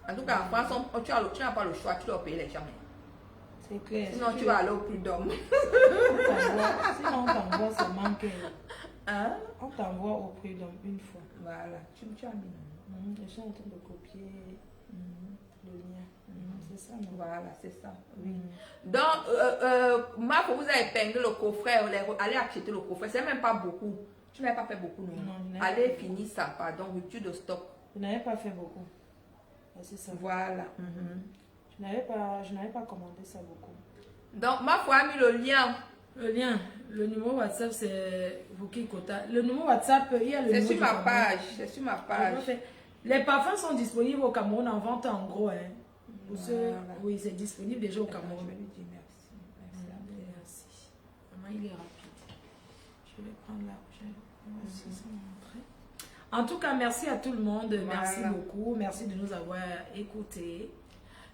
En tout cas, en France, tu n'as pas le choix, tu dois payer les gens. C'est clair. Sinon, tu vas aller au prud'homme. Sinon, on t'envoie seulement que... Hein? On t'envoie au prud'homme une fois. Voilà. Tu as mis. Les gens sont en train de copier le lien. C'est ça, non? Voilà, c'est ça. Oui. Donc, Marc, vous avez épinglé le coffret. Allez acheter le coffret. C'est même pas beaucoup. Tu n'avais pas fait beaucoup, non? Non, allez finir ça, pardon. Rupture de stock. Je n'avais pas fait beaucoup. C'est ça. Voilà. Je n'avais pas commandé ça beaucoup. Donc, ma foi a mis le lien. Le lien, le numéro WhatsApp, c'est Vuki Kota. Le numéro WhatsApp, il y a le numéro. C'est sur ma page. C'est sur ma page. Les parfums sont disponibles au Cameroun en vente en gros. Hein. Pour Voilà. oui, c'est disponible déjà au Cameroun. Je vais lui dire merci. Merci. Vraiment, il est rapide. Je vais prendre là. En tout cas, merci à tout le monde. Voilà. Merci beaucoup. Merci de nous avoir écoutés.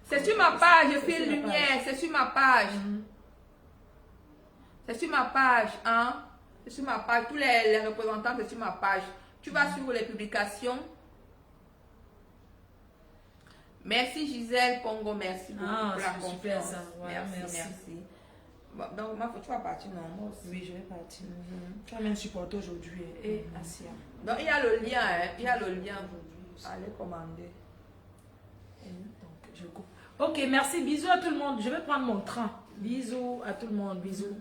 C'est sur ma page, je fais lumière. C'est sur ma page. C'est sur ma page, hein. C'est sur ma page. Tous les représentants, c'est sur ma page. Tu vas suivre les publications. Merci Gisèle Pongo, merci beaucoup pour la super confiance. ça. Voilà, merci. Bon, donc, ma tu vas partir, non? Moi aussi. Oui, je vais partir. Tu vas même supporter aujourd'hui. Et Asia. Donc, il y a le lien, hein. Il y a le lien aujourd'hui. Allez commander. Donc, je coupe. Ok, merci. Bisous à tout le monde. Je vais prendre mon train. Bisous à tout le monde. Bisous.